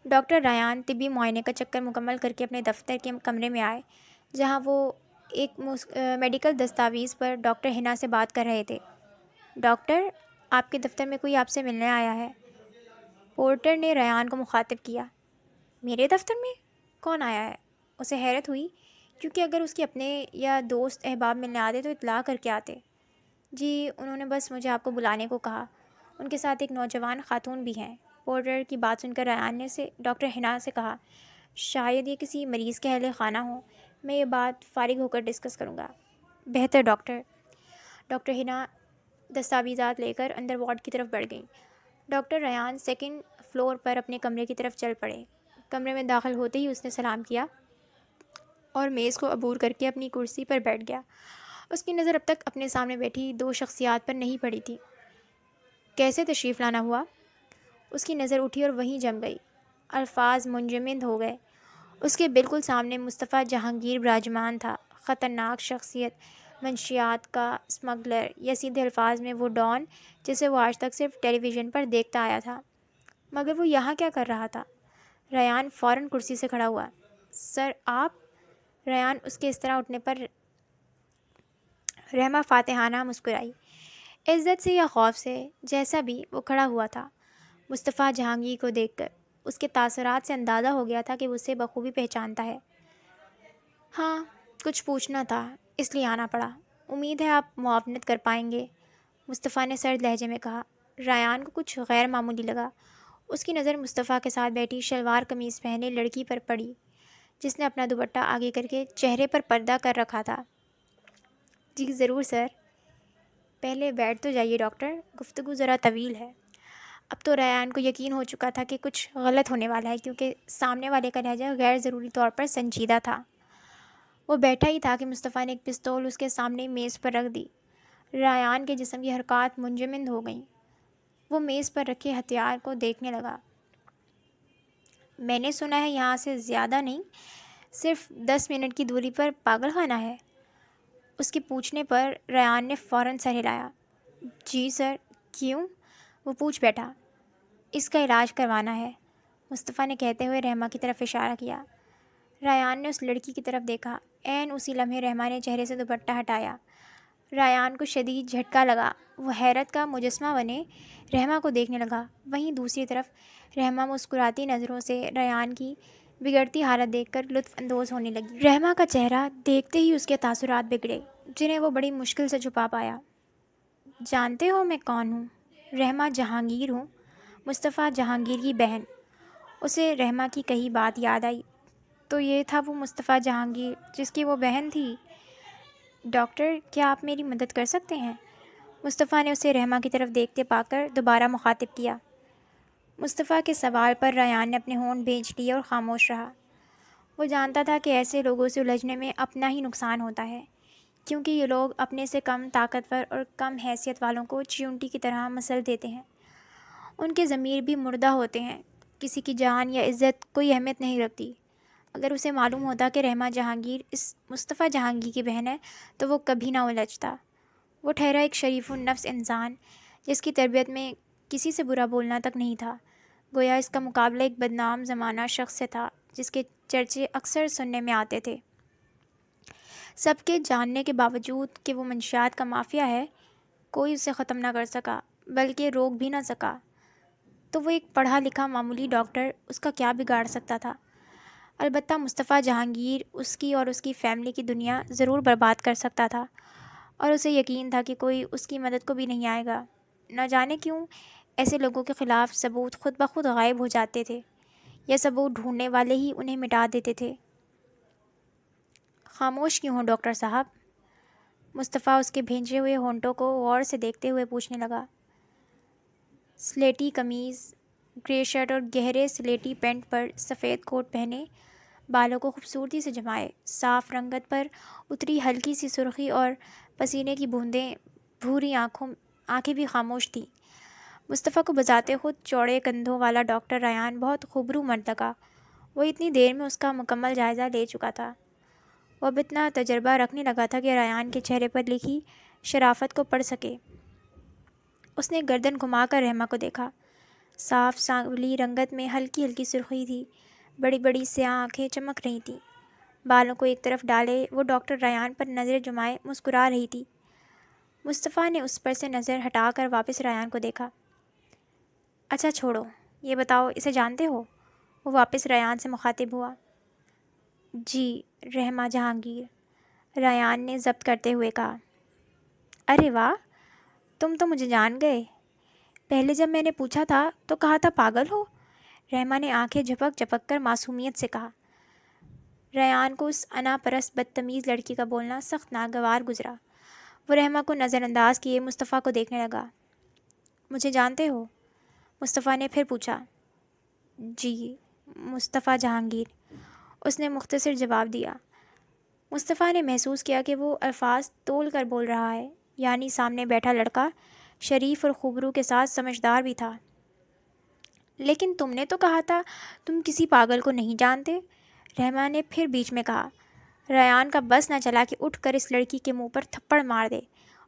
[SPEAKER 1] ڈاکٹر ریان طبی معائنے کا چکر مکمل کر کے اپنے دفتر کے کمرے میں آئے، جہاں وہ ایک میڈیکل دستاویز پر ڈاکٹر ہنا سے بات کر رہے تھے۔ ڈاکٹر، آپ کے دفتر میں کوئی آپ سے ملنے آیا ہے؟ پورٹر نے ریان کو مخاطب کیا۔ میرے دفتر میں؟ کون آیا ہے؟ اسے حیرت ہوئی، کیونکہ اگر اس کے اپنے یا دوست احباب ملنے آتے تو اطلاع کر کے آتے۔ جی، انہوں نے بس مجھے آپ کو بلانے کو کہا، ان کے ساتھ ایک نوجوان خاتون بھی ہیں۔ پورٹر کی بات سن کر ریان نے ڈاکٹر ہنا سے کہا، شاید یہ کسی مریض کے اہل خانہ ہوں، میں یہ بات فارغ ہو کر ڈسکس کروں گا۔ بہتر ڈاکٹر۔ ڈاکٹر ہنا دستاویزات لے کر اندر وارڈ کی طرف بڑھ گئیں۔ ڈاکٹر ریان سیکنڈ فلور پر اپنے کمرے کی طرف چل پڑے۔ کمرے میں داخل ہوتے ہی اس نے سلام کیا اور میز کو عبور کر کے اپنی کرسی پر بیٹھ گیا۔ اس کی نظر اب تک اپنے سامنے بیٹھی دو شخصیات پر نہیں پڑی تھی۔ کیسے تشریف لانا ہوا؟ اس کی نظر اٹھی اور وہیں جم گئی۔ الفاظ منجمد ہو گئے۔ اس کے بالکل سامنے مصطفیٰ جہانگیر براجمان تھا، خطرناک شخصیت، منشیات کا اسمگلر، یا سیدھے الفاظ میں وہ ڈان جسے وہ آج تک صرف ٹیلی ویژن پر دیکھتا آیا تھا۔ مگر وہ یہاں کیا کر رہا تھا؟ ریان فوراً کرسی سے کھڑا ہوا۔ سر آپ؟ ریان اس کے اس طرح اٹھنے پر رحمہ فاتحانہ مسکرائی۔ عزت سے یا خوف سے، جیسا بھی، وہ کھڑا ہوا تھا مصطفیٰ جہانگیر کو دیکھ کر۔ اس کے تاثرات سے اندازہ ہو گیا تھا کہ وہ اسے بخوبی پہچانتا ہے۔ ہاں، کچھ پوچھنا تھا، اس لیے آنا پڑا۔ امید ہے آپ معاونت کر پائیں گے، مصطفیٰ نے سرد لہجے میں کہا۔ ریان کو کچھ غیر معمولی لگا۔ اس کی نظر مصطفیٰ کے ساتھ بیٹھی شلوار قمیض پہنے لڑکی پر پڑی، جس نے اپنا دوپٹہ آگے کر کے چہرے پر پردہ کر رکھا تھا۔ جی ضرور سر۔ پہلے بیٹھ تو جائیے ڈاکٹر، گفتگو ذرا طویل ہے۔ اب تو ریان کو یقین ہو چکا تھا کہ کچھ غلط ہونے والا ہے، کیونکہ سامنے والے کا لہجہ غیر ضروری طور پر سنجیدہ تھا۔ وہ بیٹھا ہی تھا کہ مصطفیٰ نے ایک پستول اس کے سامنے میز پر رکھ دی۔ ریان کے جسم کی حرکات منجمد ہو گئیں۔ وہ میز پر رکھے ہتھیار کو دیکھنے لگا۔ میں نے سنا ہے یہاں سے زیادہ نہیں، صرف 10 منٹ کی دوری پر پاگل خانہ ہے۔ اس کے پوچھنے پر ریان نے فوراً سر ہلایا۔ جی سر، کیوں؟ وہ پوچھ بیٹھا۔ اس کا علاج کروانا ہے، مصطفیٰ نے کہتے ہوئے رحمہ کی طرف اشارہ کیا۔ ریان نے اس لڑکی کی طرف دیکھا۔ عین اسی لمحے رحمہ نے چہرے سے دوپٹہ ہٹایا۔ ریان کو شدید جھٹکا لگا۔ وہ حیرت کا مجسمہ بنے رحمہ کو دیکھنے لگا۔ وہیں دوسری طرف رحمہ مسکراتی نظروں سے ریان کی بگڑتی حالت دیکھ کر لطف اندوز ہونے لگی۔ رحمہ کا چہرہ دیکھتے ہی اس کے تاثرات بگڑے، جنہیں وہ بڑی مشکل سے چھپا پایا۔ جانتے ہو میں کون ہوں؟ رحمہ جہانگیر ہوں، مصطفیٰ جہانگیر کی بہن۔ اسے رحمہ کی کہی بات یاد آئی۔ تو یہ تھا وہ مصطفیٰ جہانگیر جس کی وہ بہن تھی۔ ڈاکٹر، کیا آپ میری مدد کر سکتے ہیں؟ مصطفیٰ نے اسے رحمہ کی طرف دیکھتے پا کر دوبارہ مخاطب کیا۔ مصطفیٰ کے سوال پر ریان نے اپنے ہونٹ بھینچ لیے اور خاموش رہا۔ وہ جانتا تھا کہ ایسے لوگوں سے الجھنے میں اپنا ہی نقصان ہوتا ہے، کیونکہ یہ لوگ اپنے سے کم طاقتور اور کم حیثیت والوں کو چیونٹی کی طرح مسل دیتے ہیں۔ ان کے ضمیر بھی مردہ ہوتے ہیں، کسی کی جان یا عزت کوئی اہمیت نہیں رکھتی۔ اگر اسے معلوم ہوتا کہ رحمہ جہانگیر اس مصطفیٰ جہانگیر کی بہن ہے تو وہ کبھی نہ الجھتا۔ وہ ٹھہرا ایک شریف النفس انسان جس کی تربیت میں کسی سے برا بولنا تک نہیں تھا، گویا اس کا مقابلہ ایک بدنام زمانہ شخص سے تھا جس کے چرچے اکثر سننے میں آتے تھے۔ سب کے جاننے کے باوجود کہ وہ منشیات کا مافیا ہے، کوئی اسے ختم نہ کر سکا، بلکہ روک بھی نہ سکا۔ تو وہ ایک پڑھا لکھا معمولی ڈاکٹر اس کا کیا بگاڑ سکتا تھا؟ البتہ مصطفیٰ جہانگیر اس کی اور اس کی فیملی کی دنیا ضرور برباد کر سکتا تھا، اور اسے یقین تھا کہ کوئی اس کی مدد کو بھی نہیں آئے گا۔ نہ جانے کیوں ایسے لوگوں کے خلاف ثبوت خود بخود غائب ہو جاتے تھے، یا ثبوت ڈھونڈنے والے ہی انہیں مٹا دیتے تھے۔ خاموش کیوں ہو ڈاکٹر صاحب؟ مصطفیٰ اس کے بھینجے ہوئے ہونٹوں کو غور سے دیکھتے ہوئے پوچھنے لگا۔ سلیٹی قمیض، گرے شرٹ اور گہرے سلیٹی پینٹ پر سفید کوٹ پہنے، بالوں کو خوبصورتی سے جمائے، صاف رنگت پر اتری ہلکی سی سرخی اور پسینے کی بوندیں، بھوری آنکھیں بھی خاموش تھیں۔ مصطفیٰ کو بذات خود چوڑے کندھوں والا ڈاکٹر ریان بہت خوبرو مرد لگا۔ وہ اتنی دیر میں اس کا مکمل جائزہ لے چکا تھا۔ وہ اب اتنا تجربہ رکھنے لگا تھا کہ ریان کے چہرے پر لکھی شرافت کو پڑھ سکے۔ اس نے گردن گھما کر رحمہ کو دیکھا۔ صاف سانولی رنگت میں ہلکی ہلکی سرخی تھی، بڑی بڑی سیاہ آنکھیں چمک رہی تھیں۔ بالوں کو ایک طرف ڈالے وہ ڈاکٹر ریان پر نظر جمائے مسکرا رہی تھی۔ مصطفیٰ نے اس پر سے نظر ہٹا کر واپس ریان کو دیکھا۔ اچھا چھوڑو، یہ بتاؤ اسے جانتے ہو؟ وہ واپس ریان سے مخاطب ہوا۔ جی، رحمہ جہانگیر، ریان نے ضبط کرتے ہوئے کہا۔ ارے واہ، تم تو مجھے جان گئے۔ پہلے جب میں نے پوچھا تھا تو کہا تھا پاگل ہو، رحمہ نے آنکھیں جھپک جھپک کر معصومیت سے کہا۔ ریان کو اس انا پرست بدتمیز لڑکی کا بولنا سخت ناگوار گزرا۔ وہ رحمہ کو نظر انداز کیے مصطفیٰ کو دیکھنے لگا۔ مجھے جانتے ہو؟ مصطفیٰ نے پھر پوچھا۔ جی، مصطفیٰ جہانگیر، اس نے مختصر جواب دیا۔ مصطفیٰ نے محسوس کیا کہ وہ الفاظ تول کر بول رہا ہے، یعنی سامنے بیٹھا لڑکا شریف اور خوبرو کے ساتھ سمجھدار بھی تھا۔ لیکن تم نے تو کہا تھا تم کسی پاگل کو نہیں جانتے، رحمہ نے پھر بیچ میں کہا۔ ریان کا بس نہ چلا کہ اٹھ کر اس لڑکی کے منہ پر تھپڑ مار دے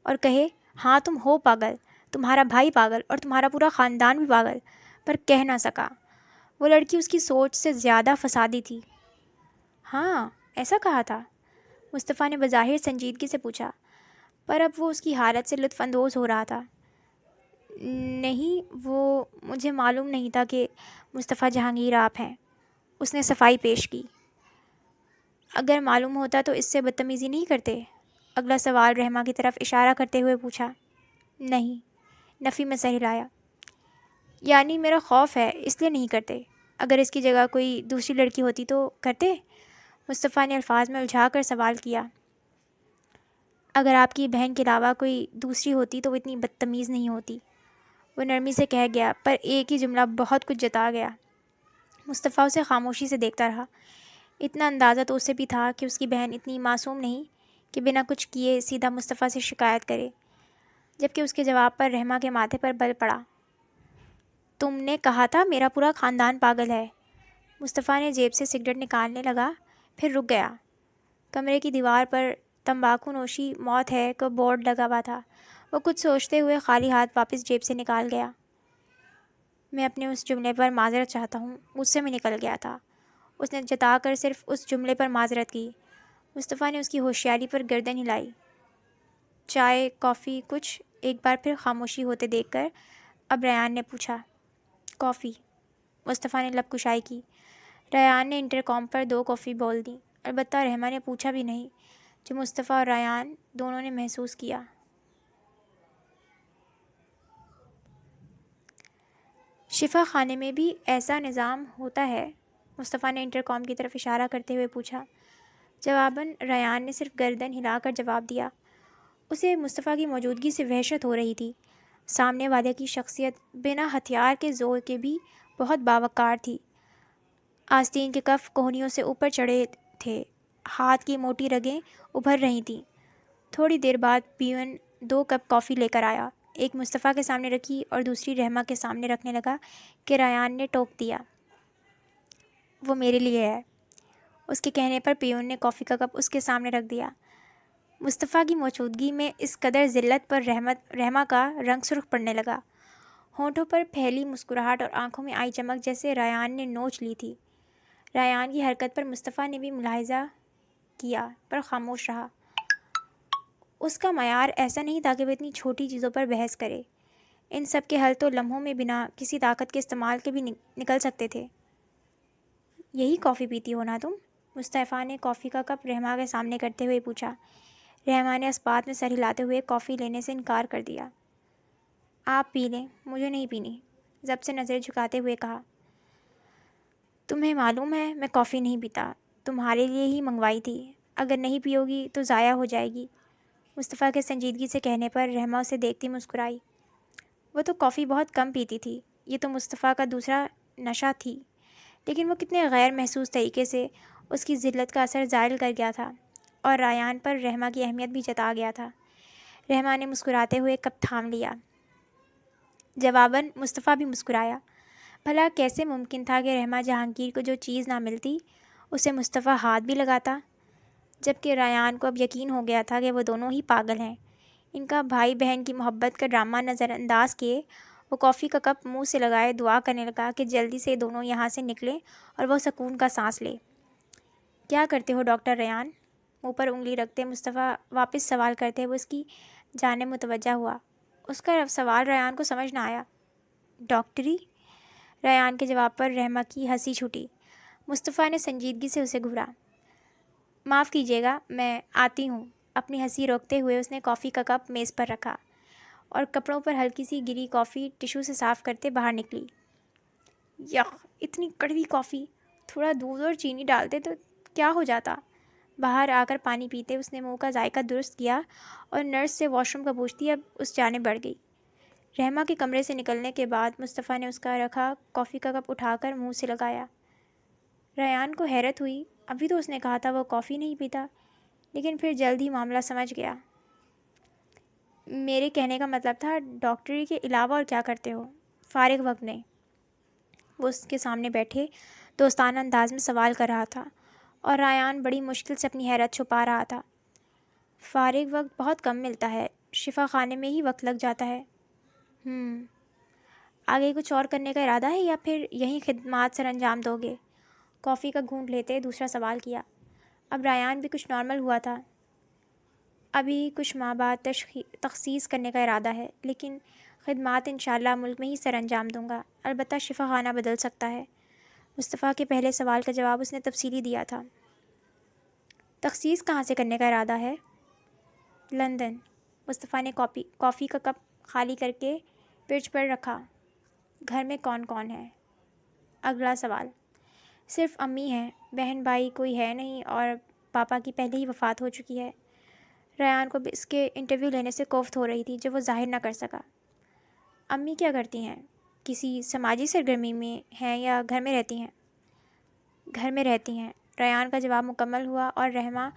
[SPEAKER 1] اور کہے، ہاں تم ہو پاگل، تمہارا بھائی پاگل اور تمہارا پورا خاندان بھی پاگل، پر کہہ نہ سکا۔ وہ لڑکی اس کی سوچ سے زیادہ فسادی تھی۔ ہاں، ایسا کہا تھا؟ مصطفیٰ نے بظاہر سنجیدگی سے پوچھا، پر اب وہ اس کی حالت سے لطف اندوز ہو رہا تھا۔ نہیں، وہ مجھے معلوم نہیں تھا کہ مصطفیٰ جہانگیر آپ ہیں، اس نے صفائی پیش کی۔ اگر معلوم ہوتا تو اس سے بدتمیزی نہیں کرتے؟ اگلا سوال رحمہ کی طرف اشارہ کرتے ہوئے پوچھا۔ نہیں، نفی میں سر ہلایا۔ یعنی میرا خوف ہے اس لیے نہیں کرتے، اگر اس کی جگہ کوئی دوسری لڑکی ہوتی تو کرتے؟ مصطفیٰ نے الفاظ میں الجھا کر سوال کیا۔ اگر آپ کی بہن کے علاوہ کوئی دوسری ہوتی تو وہ اتنی بدتمیز نہیں ہوتی، وہ نرمی سے کہہ گیا، پر ایک ہی جملہ بہت کچھ جتا گیا۔ مصطفیٰ اسے خاموشی سے دیکھتا رہا۔ اتنا اندازہ تو اسے بھی تھا کہ اس کی بہن اتنی معصوم نہیں کہ بنا کچھ کیے سیدھا مصطفیٰ سے شکایت کرے، جبکہ اس کے جواب پر رحمہ کے ماتھے پر بل پڑا۔ تم نے کہا تھا میرا پورا خاندان پاگل ہے، مصطفیٰ نے جیب سے سگریٹ نکالنے لگا، پھر رک گیا۔ کمرے کی دیوار پر تمباکو نوشی موت ہے کا بورڈ لگا ہوا تھا۔ وہ کچھ سوچتے ہوئے خالی ہاتھ واپس جیب سے نکال گیا۔ میں اپنے اس جملے پر معذرت چاہتا ہوں، مجھ سے میں نکل گیا تھا۔ اس نے جتا کر صرف اس جملے پر معذرت کی۔ مصطفیٰ نے اس کی ہوشیاری پر گردن ہلائی۔ چائے، کافی، کچھ؟ ایک بار پھر خاموشی ہوتے دیکھ کر اب ریان نے پوچھا۔ کافی، مصطفیٰ نے لب کشائی کی۔ ریان نے انٹرکام پر 2 کافی بول دیں، البتہ رحمہ نے پوچھا بھی نہیں، جو مصطفیٰ اور ریان دونوں نے محسوس کیا۔ شفا خانے میں بھی ایسا نظام ہوتا ہے؟ مصطفیٰ نے انٹرکام کی طرف اشارہ کرتے ہوئے پوچھا۔ جواباً ریان نے صرف گردن ہلا کر جواب دیا۔ اسے مصطفیٰ کی موجودگی سے وحشت ہو رہی تھی۔ سامنے والے کی شخصیت بنا ہتھیار کے زور کے بھی بہت باوقار تھی۔ آستین کے کف کوہنیوں سے اوپر چڑھے تھے، ہاتھ کی موٹی رگیں ابھر رہی تھیں۔ تھوڑی دیر بعد پیون 2 کپ کافی لے کر آیا، ایک مصطفیٰ کے سامنے رکھی اور دوسری رحمہ کے سامنے رکھنے لگا کہ ریان نے ٹوک دیا۔ وہ میرے لیے ہے۔ اس کے کہنے پر پیون نے کافی کا کپ اس کے سامنے رکھ دیا۔ مصطفیٰ کی موجودگی میں اس قدر ذلت پر رحمہ کا رنگ سرخ پڑنے لگا۔ ہونٹوں پر پھیلی مسکراہٹ اور آنکھوں میں آئی چمک جیسے ریان نے نوچ لی تھی۔ ریان کی حرکت پر مصطفیٰ نے بھی ملاحظہ کیا، پر خاموش رہا۔ اس کا معیار ایسا نہیں تھا کہ وہ اتنی چھوٹی چیزوں پر بحث کرے۔ ان سب کے حل تو لمحوں میں بنا کسی طاقت کے استعمال کے بھی نکل سکتے تھے۔ یہی کافی پیتی ہو نا تم؟ مصطفیٰ نے کافی کا کپ رحمہ کے سامنے کرتے ہوئے پوچھا۔ رحمہ نے اس بات میں سر ہلاتے ہوئے کافی لینے سے انکار کر دیا۔ آپ پی لیں، مجھے نہیں پینی، ضبط سے نظریں جھکاتے ہوئے کہا۔ تمہیں معلوم ہے میں کافی نہیں پیتا، تمہارے لیے ہی منگوائی تھی، اگر نہیں پیو گی تو ضائع ہو جائے گی۔ مصطفیٰ کے سنجیدگی سے کہنے پر رحمہ اسے دیکھتی مسکرائی۔ وہ تو کافی بہت کم پیتی تھی، یہ تو مصطفیٰ کا دوسرا نشہ تھی، لیکن وہ کتنے غیر محسوس طریقے سے اس کی ذلت کا اثر زائل کر گیا تھا، اور ریان پر رحمہ کی اہمیت بھی جتا گیا تھا۔ رحمہ نے مسکراتے ہوئے کپ تھام لیا۔ جواباً مصطفیٰ بھی مسکرایا۔ بھلا کیسے ممکن تھا کہ رحمہ جہانگیر کو جو چیز نہ ملتی اسے مصطفیٰ ہاتھ بھی لگاتا، جبکہ ریان کو اب یقین ہو گیا تھا کہ وہ دونوں ہی پاگل ہیں۔ ان کا بھائی بہن کی محبت کا ڈرامہ نظر انداز کیے وہ کافی کا کپ منہ سے لگائے دعا کرنے لگا کہ جلدی سے دونوں یہاں سے نکلیں اور وہ سکون کا سانس لے۔ کیا کرتے ہو ڈاکٹر ریان؟ منہ پر انگلی رکھتے مصطفیٰ واپس سوال کرتے ہوئے اس کی جانب متوجہ ہوا۔ اس کا سوال ریان کو سمجھ نہ آیا۔ ڈاکٹری؟ ریان کے جواب پر رحمہ کی ہنسی چھوٹی۔ مصطفیٰ نے سنجیدگی سے اسے گھورا۔ معاف کیجیے گا، میں آتی ہوں۔ اپنی ہنسی روکتے ہوئے اس نے کافی کا کپ میز پر رکھا اور کپڑوں پر ہلکی سی گری کافی ٹشو سے صاف کرتے باہر نکلی۔ یخ، اتنی کڑوی کافی، تھوڑا دودھ اور چینی ڈالتے تو کیا ہو جاتا۔ باہر آ کر پانی پیتے اس نے منہ کا ذائقہ درست کیا اور نرس سے واش روم کا پوچھتی اب اس جانب بڑھ گئی۔ رحمہ کے کمرے سے نکلنے کے بعد مصطفیٰ نے اس کا رکھا کافی کا کپ اٹھا کر منہ سے لگایا۔ ریان کو حیرت ہوئی، ابھی تو اس نے کہا تھا وہ کافی نہیں پیتا، لیکن پھر جلد ہی معاملہ سمجھ گیا۔ میرے کہنے کا مطلب تھا ڈاکٹری کے علاوہ اور کیا کرتے ہو فارغ وقت میں؟ وہ اس کے سامنے بیٹھے دوستانہ انداز میں سوال کر رہا تھا اور ریان بڑی مشکل سے اپنی حیرت چھپا رہا تھا۔ فارغ وقت بہت کم ملتا ہے، شفا خانے میں ہی وقت لگ جاتا ہے۔ آگے کچھ اور کرنے کا ارادہ ہے یا پھر یہیں خدمات سر انجام دو گے؟ کافی کا گھونٹ لیتے دوسرا سوال کیا۔ اب ریان بھی کچھ نارمل ہوا تھا۔ ابھی کچھ ماہ بعد تخصیص کرنے کا ارادہ ہے، لیکن خدمات انشاءاللہ ملک میں ہی سر انجام دوں گا، البتہ شفا خانہ بدل سکتا ہے۔ مصطفیٰ کے پہلے سوال کا جواب اس نے تفصیلی دیا تھا۔ تخصیص کہاں سے کرنے کا ارادہ ہے؟ لندن۔ مصطفیٰ نے کافی کا کپ خالی کر کے فرج پر رکھا۔ گھر میں کون کون ہے؟ اگلا سوال۔ صرف امی ہیں، بہن بھائی کوئی ہے نہیں، اور پاپا کی پہلے ہی وفات ہو چکی ہے۔ ریان کو اس کے انٹرویو لینے سے کوفت ہو رہی تھی جو وہ ظاہر نہ کر سکا۔ امی کیا کرتی ہیں؟ کسی سماجی سرگرمی میں ہیں یا گھر میں رہتی ہیں؟ گھر میں رہتی ہیں۔ ریان کا جواب مکمل ہوا اور رحمہ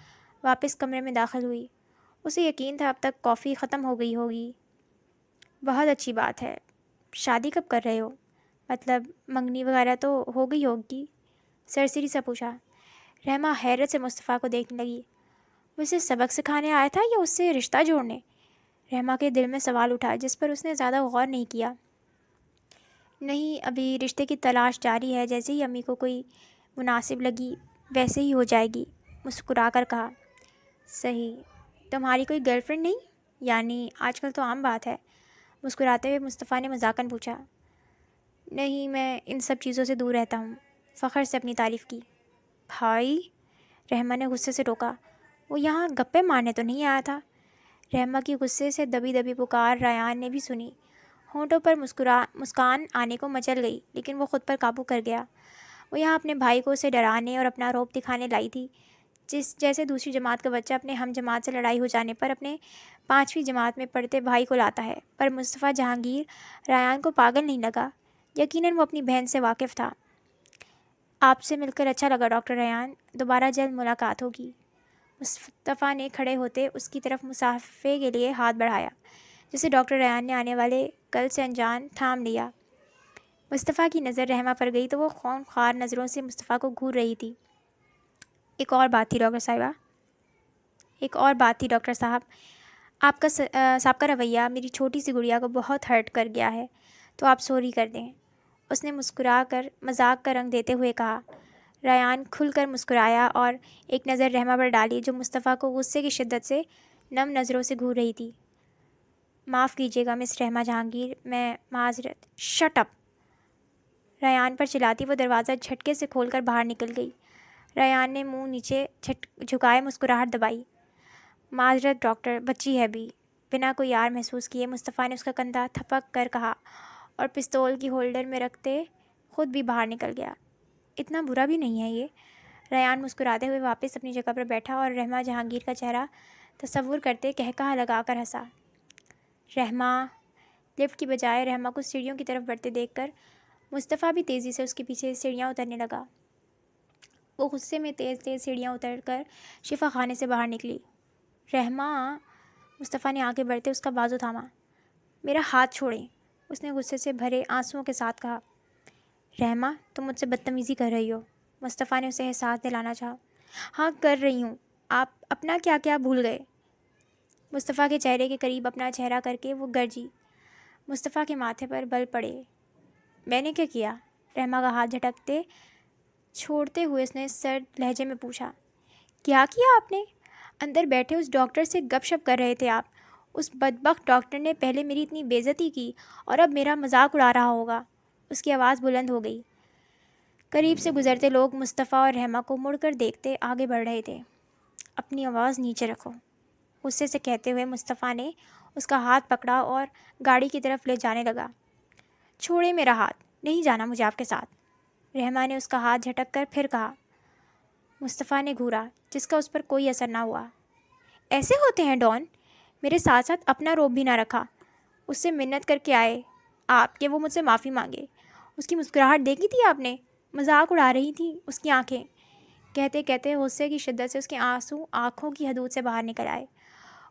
[SPEAKER 1] واپس کمرے میں داخل ہوئی۔ اسے یقین تھا اب تک کافی ختم ہو گئی ہوگی۔ بہت اچھی بات ہے۔ شادی کب کر رہے ہو؟ مطلب منگنی وغیرہ تو ہو گئی ہوگی؟ سرسری سا پوچھا۔ رحمہ حیرت سے مصطفیٰ کو دیکھنے لگی۔ وہ اسے سبق سکھانے آیا تھا یا اس سے رشتہ جوڑنے؟ رحمہ کے دل میں سوال اٹھا جس پر اس نے زیادہ غور نہیں کیا۔ نہیں، ابھی رشتے کی تلاش جاری ہے، جیسے ہی امی کو کوئی مناسب لگی ویسے ہی ہو جائے گی، مسکرا کر کہا۔ صحیح، تمہاری کوئی گرل فرینڈ نہیں؟ یعنی آج کل تو عام بات ہے، مسکراتے ہوئے مصطفیٰ نے مذاقاً پوچھا۔ نہیں، میں ان سب چیزوں سے دور رہتا ہوں، فخر سے اپنی تعریف کی۔ بھائی، رحمہ نے غصے سے ٹوکا، وہ یہاں گپے مارنے تو نہیں آیا تھا؟ رحمہ کی غصے سے دبی دبی پکار ریان نے بھی سنی۔ ہونٹوں پر مسکان آنے کو مچل گئی، لیکن وہ خود پر قابو کر گیا۔ وہ یہاں اپنے بھائی کو اسے ڈرانے اور اپنا رعب دکھانے لائی تھی، جیسے دوسری جماعت کا بچہ اپنے ہم جماعت سے لڑائی ہو جانے پر اپنے 5ویں جماعت میں پڑھتے بھائی کو لاتا ہے۔ پر مصطفیٰ جہانگیر ریان کو پاگل نہیں لگا، یقیناً وہ اپنی بہن سے واقف تھا۔ آپ سے مل کر اچھا لگا ڈاکٹر ریان، دوبارہ جلد ملاقات ہوگی۔ مصطفیٰ نے کھڑے ہوتے اس کی طرف مصافحے کے لیے ہاتھ بڑھایا، جسے ڈاکٹر ریان نے آنے والے کل سے انجان تھام لیا۔ مصطفیٰ کی نظر رحمہ پر گئی تو وہ خونخوار نظروں سے مصطفیٰ کو گھور رہی تھی۔ ایک اور بات تھی ڈاکٹر صاحب، آپ کا رویہ میری چھوٹی سی گڑیا کو بہت ہرٹ کر گیا ہے، تو آپ سوری کر دیں۔ اس نے مسکرا کر مذاق کا رنگ دیتے ہوئے کہا۔ ریان کھل کر مسکرایا اور ایک نظر رحمہ پر ڈالی جو مصطفیٰ کو غصے کی شدت سے نم نظروں سے گھور رہی تھی۔ معاف کیجیے گا مس رحمہ جہانگیر، میں معذرت۔ Shut up! ریان پر چلاتی وہ دروازہ جھٹکے سے کھول کر باہر نکل گئی۔ ریان نے منہ نیچے جھکائے مسکراہٹ دبائی۔ معذرت ڈاکٹر، بچی ہے بھی۔ بنا کوئی یار محسوس کیے مصطفیٰ نے اس کا کندھا تھپک کر کہا اور پستول کی ہولڈر میں رکھتے خود بھی باہر نکل گیا۔ اتنا برا بھی نہیں ہے یہ۔ ریان مسکراتے ہوئے واپس اپنی جگہ پر بیٹھا اور رحمہ جہانگیر کا چہرہ تصور کرتے قہقہہ لگا کر ہنسا۔ رحمہ! لفٹ کی بجائے رحمہ کو سیڑھیوں کی طرف بڑھتے دیکھ کر مصطفیٰ بھی تیزی سے اس کے پیچھے سیڑھیاں اترنے لگا۔ وہ غصے میں تیز تیز سیڑھیاں اتر کر شفا خانے سے باہر نکلی۔ رحمہ! مصطفیٰ نے آگے بڑھتے اس کا بازو تھاما۔ میرا ہاتھ چھوڑیں، اس نے غصے سے بھرے آنسوؤں کے ساتھ کہا۔ رحمہ، تم مجھ سے بدتمیزی کر رہی ہو، مصطفیٰ نے اسے احساس دلانا چاہا۔ ہاں کر رہی ہوں، آپ اپنا کیا کیا بھول گئے؟ مصطفیٰ کے چہرے کے قریب اپنا چہرہ کر کے وہ گرجی۔ مصطفیٰ کے ماتھے پر بل پڑے۔ میں نے کیا کیا؟ رحمہ کا ہاتھ جھٹکتے چھوڑتے ہوئے اس نے سرد لہجے میں پوچھا۔ کیا کیا آپ نے؟ اندر بیٹھے اس ڈاکٹر سے گپ شپ کر رہے تھے آپ۔ اس بدبخت ڈاکٹر نے پہلے میری اتنی بے عزتی کی اور اب میرا مذاق اڑا رہا ہوگا۔ اس کی آواز بلند ہو گئی۔ قریب سے گزرتے لوگ مصطفیٰ اور رحمہ کو مڑ کر دیکھتے آگے بڑھ رہے تھے۔ اپنی آواز نیچے رکھو، غصے سے کہتے ہوئے مصطفیٰ نے اس کا ہاتھ پکڑا اور گاڑی کی طرف لے جانے لگا۔ چھوڑے میرا ہاتھ، نہیں جانا مجھے آپ کے ساتھ، رحمہ نے اس کا ہاتھ جھٹک کر پھر کہا۔ مصطفیٰ نے گھورا، جس کا اس پر کوئی اثر نہ ہوا۔ ایسے ہوتے ہیں ڈان، میرے ساتھ ساتھ اپنا روب بھی نہ رکھا۔ اس سے منت کر کے آئے آپ کہ وہ مجھ سے معافی مانگے۔ اس کی مسکراہٹ دیکھی تھی آپ نے؟ مذاق اڑا رہی تھیں اس کی آنکھیں۔ کہتے کہتے غصے کی شدت سے اس کے آنسو آنکھوں کی حدود سے باہر نکل آئے۔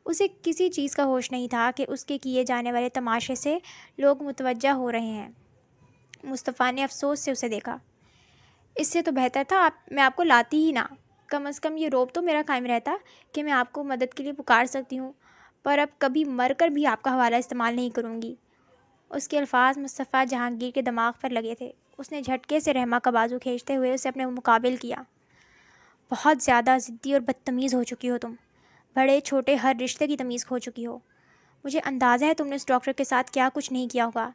[SPEAKER 1] اسے کسی چیز کا ہوش نہیں تھا کہ اس کے کیے جانے والے تماشے سے لوگ متوجہ ہو رہے ہیں۔ مصطفیٰ نے افسوس سے اسے دیکھا۔ اس سے تو بہتر تھا میں آپ کو لاتی ہی نہ، کم از کم یہ روب تو میرا قائم رہتا کہ میں آپ کو مدد کے لیے پکار سکتی ہوں، پر اب کبھی مر کر بھی آپ کا حوالہ استعمال نہیں کروں گی۔ اس کے الفاظ مصطفیٰ جہانگیر کے دماغ پر لگے تھے۔ اس نے جھٹکے سے رحمہ کا بازو کھینچتے ہوئے اسے اپنے مقابل کیا۔ بہت زیادہ ضدی اور بدتمیز ہو چکی ہو تم، بڑے چھوٹے ہر رشتے کی تمیز کھو چکی ہو۔ مجھے اندازہ ہے تم نے اس ڈاکٹر کے ساتھ کیا کچھ نہیں کیا ہوگا۔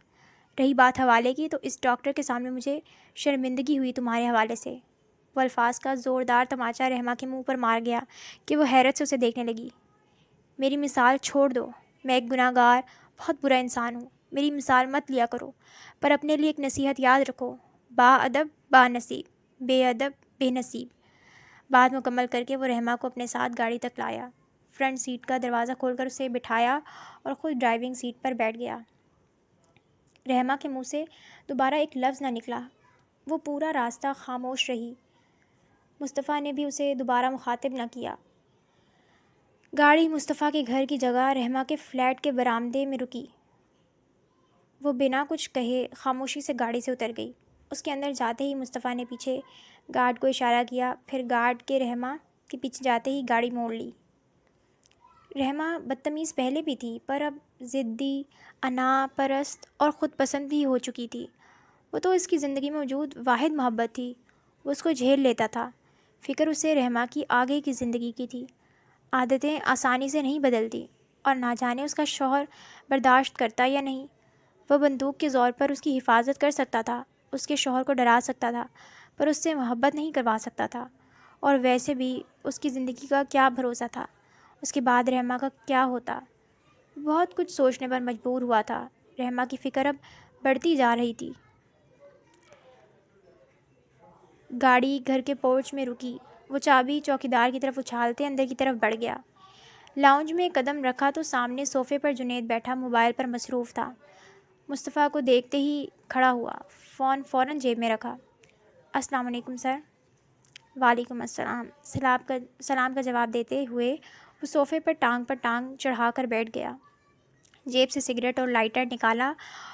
[SPEAKER 1] رہی بات حوالے کی، تو اس ڈاکٹر کے سامنے مجھے شرمندگی ہوئی تمہارے حوالے سے۔ وہ الفاظ کا زوردار تماچہ رحمہ کے منہ پر مار گیا کہ وہ حیرت سے اسے دیکھنے لگی۔ میری مثال چھوڑ دو، میں ایک گناہ گار بہت برا انسان ہوں، میری مثال مت لیا کرو، پر اپنے لیے ایک نصیحت یاد رکھو، با ادب با نصیب، بے ادب بے نصیب۔ بات مکمل کر کے وہ رحمہ کو اپنے ساتھ گاڑی تک لایا، فرنٹ سیٹ کا دروازہ کھول کر اسے بٹھایا اور خود ڈرائیونگ سیٹ پر بیٹھ گیا۔ رحمہ کے منہ سے دوبارہ ایک لفظ نہ نکلا۔ وہ پورا راستہ خاموش رہی۔ مصطفیٰ نے بھی اسے دوبارہ مخاطب نہ کیا۔ گاڑی مصطفیٰ کے گھر کی جگہ رحمہ کے فلیٹ کے برآمدے میں رکی۔ وہ بنا کچھ کہے خاموشی سے گاڑی سے اتر گئی۔ اس کے اندر جاتے ہی مصطفیٰ نے پیچھے گارڈ کو اشارہ کیا، پھر گارڈ کے رحمہ کے پیچھے جاتے ہی گاڑی موڑ لی۔ رحمہ بدتمیز پہلے بھی تھی، پر اب ضدی، انا پرست اور خود پسند بھی ہو چکی تھی۔ وہ تو اس کی زندگی میں موجود واحد محبت تھی۔ وہ اس کو جھیل لیتا تھا۔ فکر اسے رحمہ کی آگے کی زندگی کی تھی۔ عادتیں آسانی سے نہیں بدلتی، اور نہ جانے اس کا شوہر برداشت کرتا یا نہیں۔ وہ بندوق کے زور پر اس کی حفاظت کر سکتا تھا، اس کے شوہر کو ڈرا سکتا تھا، پر اس سے محبت نہیں کروا سکتا تھا۔ اور ویسے بھی اس کی زندگی کا کیا بھروسہ تھا؟ اس کے بعد رحمہ کا کیا ہوتا؟ بہت کچھ سوچنے پر مجبور ہوا تھا۔ رحمہ کی فکر اب بڑھتی جا رہی تھی۔ گاڑی گھر کے پورچ میں رکی۔ وہ چابی چوکیدار کی طرف اچھالتے اندر کی طرف بڑھ گیا۔ لاؤنج میں قدم رکھا تو سامنے صوفے پر جنید بیٹھا موبائل پر مصروف تھا۔ مصطفیٰ کو دیکھتے ہی کھڑا ہوا، فون فوراً جیب میں رکھا۔ السلام علیکم سر۔ وعلیکم السلام۔ سلام کا جواب دیتے ہوئے وہ صوفے پر ٹانگ چڑھا کر بیٹھ گیا۔ جیب سے سگریٹ اور لائٹر نکالا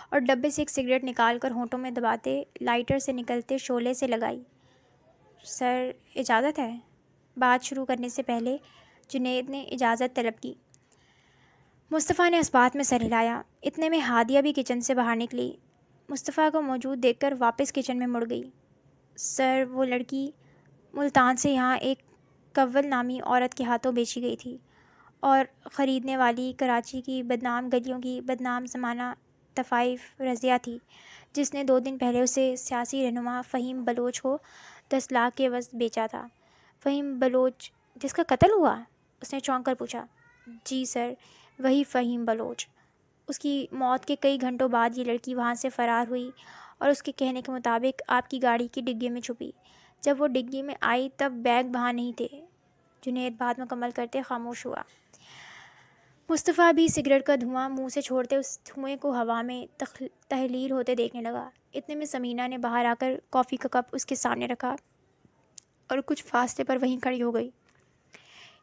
[SPEAKER 1] اور ڈبے سے ایک سگریٹ نکال کر ہونٹوں میں دباتے لائٹر سے نکلتے شعلے سے لگائی۔ سر اجازت ہے؟ بات شروع کرنے سے پہلے جنید نے اجازت طلب کی۔ مصطفیٰ نے اس بات میں سر ہلایا۔ اتنے میں ہادیہ بھی کچن سے باہر نکلی۔ مصطفیٰ کو موجود دیکھ کر واپس کچن میں مڑ گئی۔ سر وہ لڑکی ملتان سے یہاں ایک کول نامی عورت کے ہاتھوں بیچی گئی تھی، اور خریدنے والی کراچی کی بدنام گلیوں کی بدنام زمانہ طفائف رضیہ تھی، جس نے 2 دن پہلے اسے سیاسی رہنما فہیم بلوچ کو 10 لاکھ کے عوض بیچا تھا۔ فہیم بلوچ جس کا قتل ہوا؟ اس نے چونک کر پوچھا۔ جی سر، وہی فہیم بلوچ۔ اس کی موت کے کئی گھنٹوں بعد یہ لڑکی وہاں سے فرار ہوئی اور اس کے کہنے کے مطابق آپ کی گاڑی کی ڈگی میں چھپی۔ جب وہ ڈگی میں آئی تب بیگ وہاں نہیں تھے۔ جنید بات مکمل کرتے خاموش ہوا۔ مصطفیٰ بھی سگریٹ کا دھواں منہ سے چھوڑتے اس دھوئیں کو ہوا میں تحلیل ہوتے دیکھنے لگا۔ اتنے میں سمینہ نے باہر آ کر کافی کا کپ اس کے سامنے رکھا اور کچھ فاصلے پر وہیں کھڑی ہو گئی۔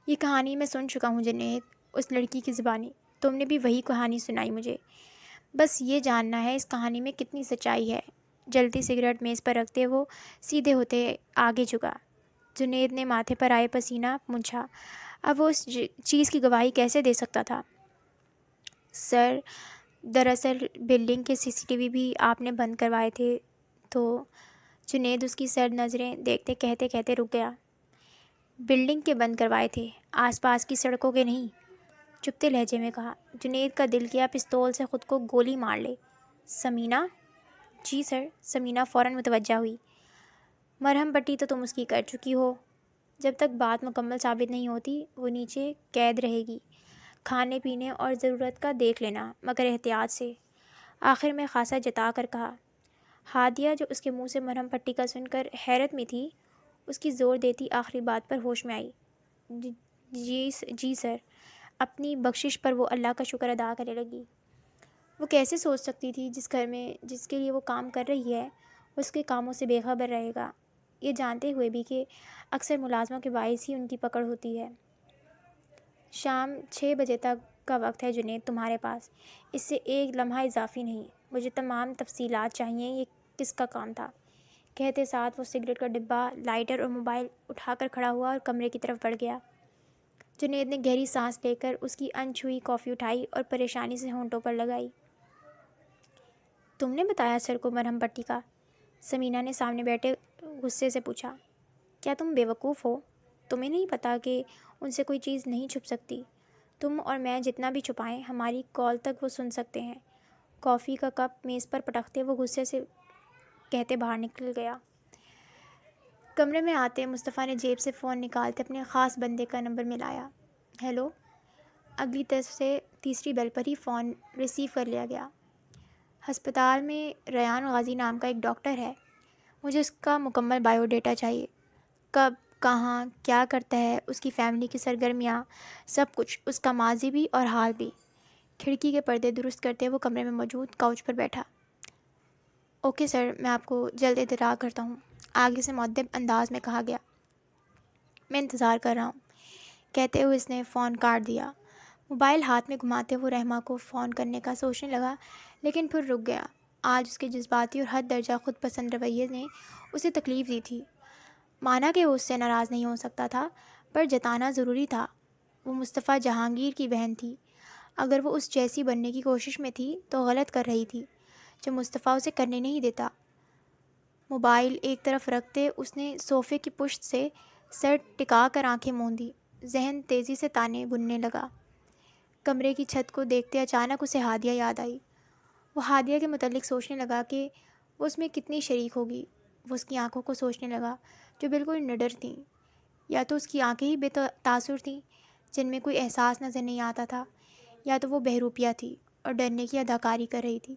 [SPEAKER 1] یہ کہانی میں سن چکا ہوں جنید، اس لڑکی کی زبانی۔ تم نے بھی وہی کہانی سنائی مجھے۔ بس یہ جاننا ہے اس کہانی میں کتنی سچائی ہے۔ جلتی سگریٹ میز پر رکھتے وہ سیدھے ہوتے آگے جھکا۔ جنید نے ماتھے پر آئے پسینہ پونچھا۔ اب وہ اس چیز کی گواہی کیسے دے سکتا تھا؟ سر، دراصل بلڈنگ کے CCTV بھی آپ نے بند کروائے تھے تو جنید اس کی سرد نظریں دیکھتے کہتے کہتے رک گیا۔ بلڈنگ کے بند کروائے تھے، آس پاس کی سڑکوں کے نہیں، چپتے لہجے میں کہا۔ جنید کا دل کیا پستول سے خود کو گولی مار لے۔ سمینہ؟ جی سر۔ سمینہ فوراً متوجہ ہوئی۔ مرہم پٹی تو تم اس کی کر چکی ہو۔ جب تک بات مکمل ثابت نہیں ہوتی وہ نیچے قید رہے گی۔ کھانے پینے اور ضرورت کا دیکھ لینا، مگر احتیاط سے۔ آخر میں خاصا جتا کر کہا۔ ہادیہ جو اس کے منہ سے مرہم پٹی کا سن کر حیرت میں تھی، اس کی زور دیتی آخری بات پر ہوش میں آئی۔ جی سر۔ اپنی بخشش پر وہ اللہ کا شکر ادا کرنے لگی۔ وہ کیسے سوچ سکتی تھی جس گھر میں جس کے لیے وہ کام کر رہی ہے وہ اس کے کاموں سے بے خبر رہے گا، یہ جانتے ہوئے بھی کہ اکثر ملازموں کے باعث ہی ان کی پکڑ ہوتی ہے۔ شام 6 بجے تک کا وقت ہے جنید تمہارے پاس، اس سے ایک لمحہ اضافی نہیں۔ مجھے تمام تفصیلات چاہیے، یہ کس کا کام تھا؟ کہتے ساتھ وہ سگریٹ کا ڈبہ، لائٹر اور موبائل اٹھا کر کھڑا ہوا اور کمرے کی طرف بڑھ گیا۔ جنید نے گہری سانس لے کر اس کی انچھوئی کافی اٹھائی اور پریشانی سے ہونٹوں پر لگائی۔ تم نے بتایا سر کو مرہم پٹی کا؟ سمینہ نے سامنے بیٹھے غصے سے پوچھا۔ کیا تم بیوقوف ہو؟ تمہیں نہیں پتا کہ ان سے کوئی چیز نہیں چھپ سکتی؟ تم اور میں جتنا بھی چھپائیں، ہماری کال تک وہ سن سکتے ہیں۔ کافی کا کپ میز پر پٹکتے وہ غصے سے کہتے باہر نکل گیا۔ کمرے میں آتے مصطفیٰ نے جیب سے فون نکالتے اپنے خاص بندے کا نمبر ملایا۔ ہیلو۔ اگلی طرف سے تیسری بیل پر ہی فون ریسیو کر لیا گیا۔ ہسپتال میں ریان غازی نام کا ایک ڈاکٹر ہے، مجھے اس کا مکمل بائیو ڈیٹا چاہیے۔ کب، کہاں، کیا کرتا ہے، اس کی فیملی کی سرگرمیاں، سب کچھ، اس کا ماضی بھی اور حال بھی۔ کھڑکی کے پردے درست کرتے وہ کمرے میں موجود کاؤچ پر بیٹھا۔ اوکے سر، میں آپ کو جلد اطلاع کرتا ہوں، آگے سے مؤدب انداز میں کہا گیا۔ میں انتظار کر رہا ہوں، کہتے ہوئے اس نے فون کاٹ دیا۔ موبائل ہاتھ میں گھماتے وہ رحمہ کو فون کرنے کا سوچنے لگا، لیکن پھر رک گیا۔ آج اس کے جذباتی اور حد درجہ خود پسند رویے نے اسے تکلیف دی تھی۔ مانا کہ وہ اس سے ناراض نہیں ہو سکتا تھا، پر جتانا ضروری تھا۔ وہ مصطفیٰ جہانگیر کی بہن تھی۔ اگر وہ اس جیسی بننے کی کوشش میں تھی تو غلط کر رہی تھی، جو مصطفیٰ اسے کرنے نہیں دیتا۔ موبائل ایک طرف رکھتے اس نے صوفے کی پشت سے سر ٹکا کر آنکھیں موندی۔ ذہن تیزی سے تانے بننے لگا۔ کمرے کی چھت کو دیکھتے اچانک اسے ہادیہ یاد آئی۔ وہ ہادیہ کے متعلق سوچنے لگا کہ وہ اس میں کتنی شریک ہوگی۔ وہ اس کی آنکھوں کو سوچنے لگا، جو بالکل نڈر تھیں۔ یا تو اس کی آنکھیں ہی بے تاثر تھیں، جن میں کوئی احساس نظر نہیں آتا تھا، یا تو وہ بہروپیہ تھی اور ڈرنے کی اداکاری کر رہی تھی۔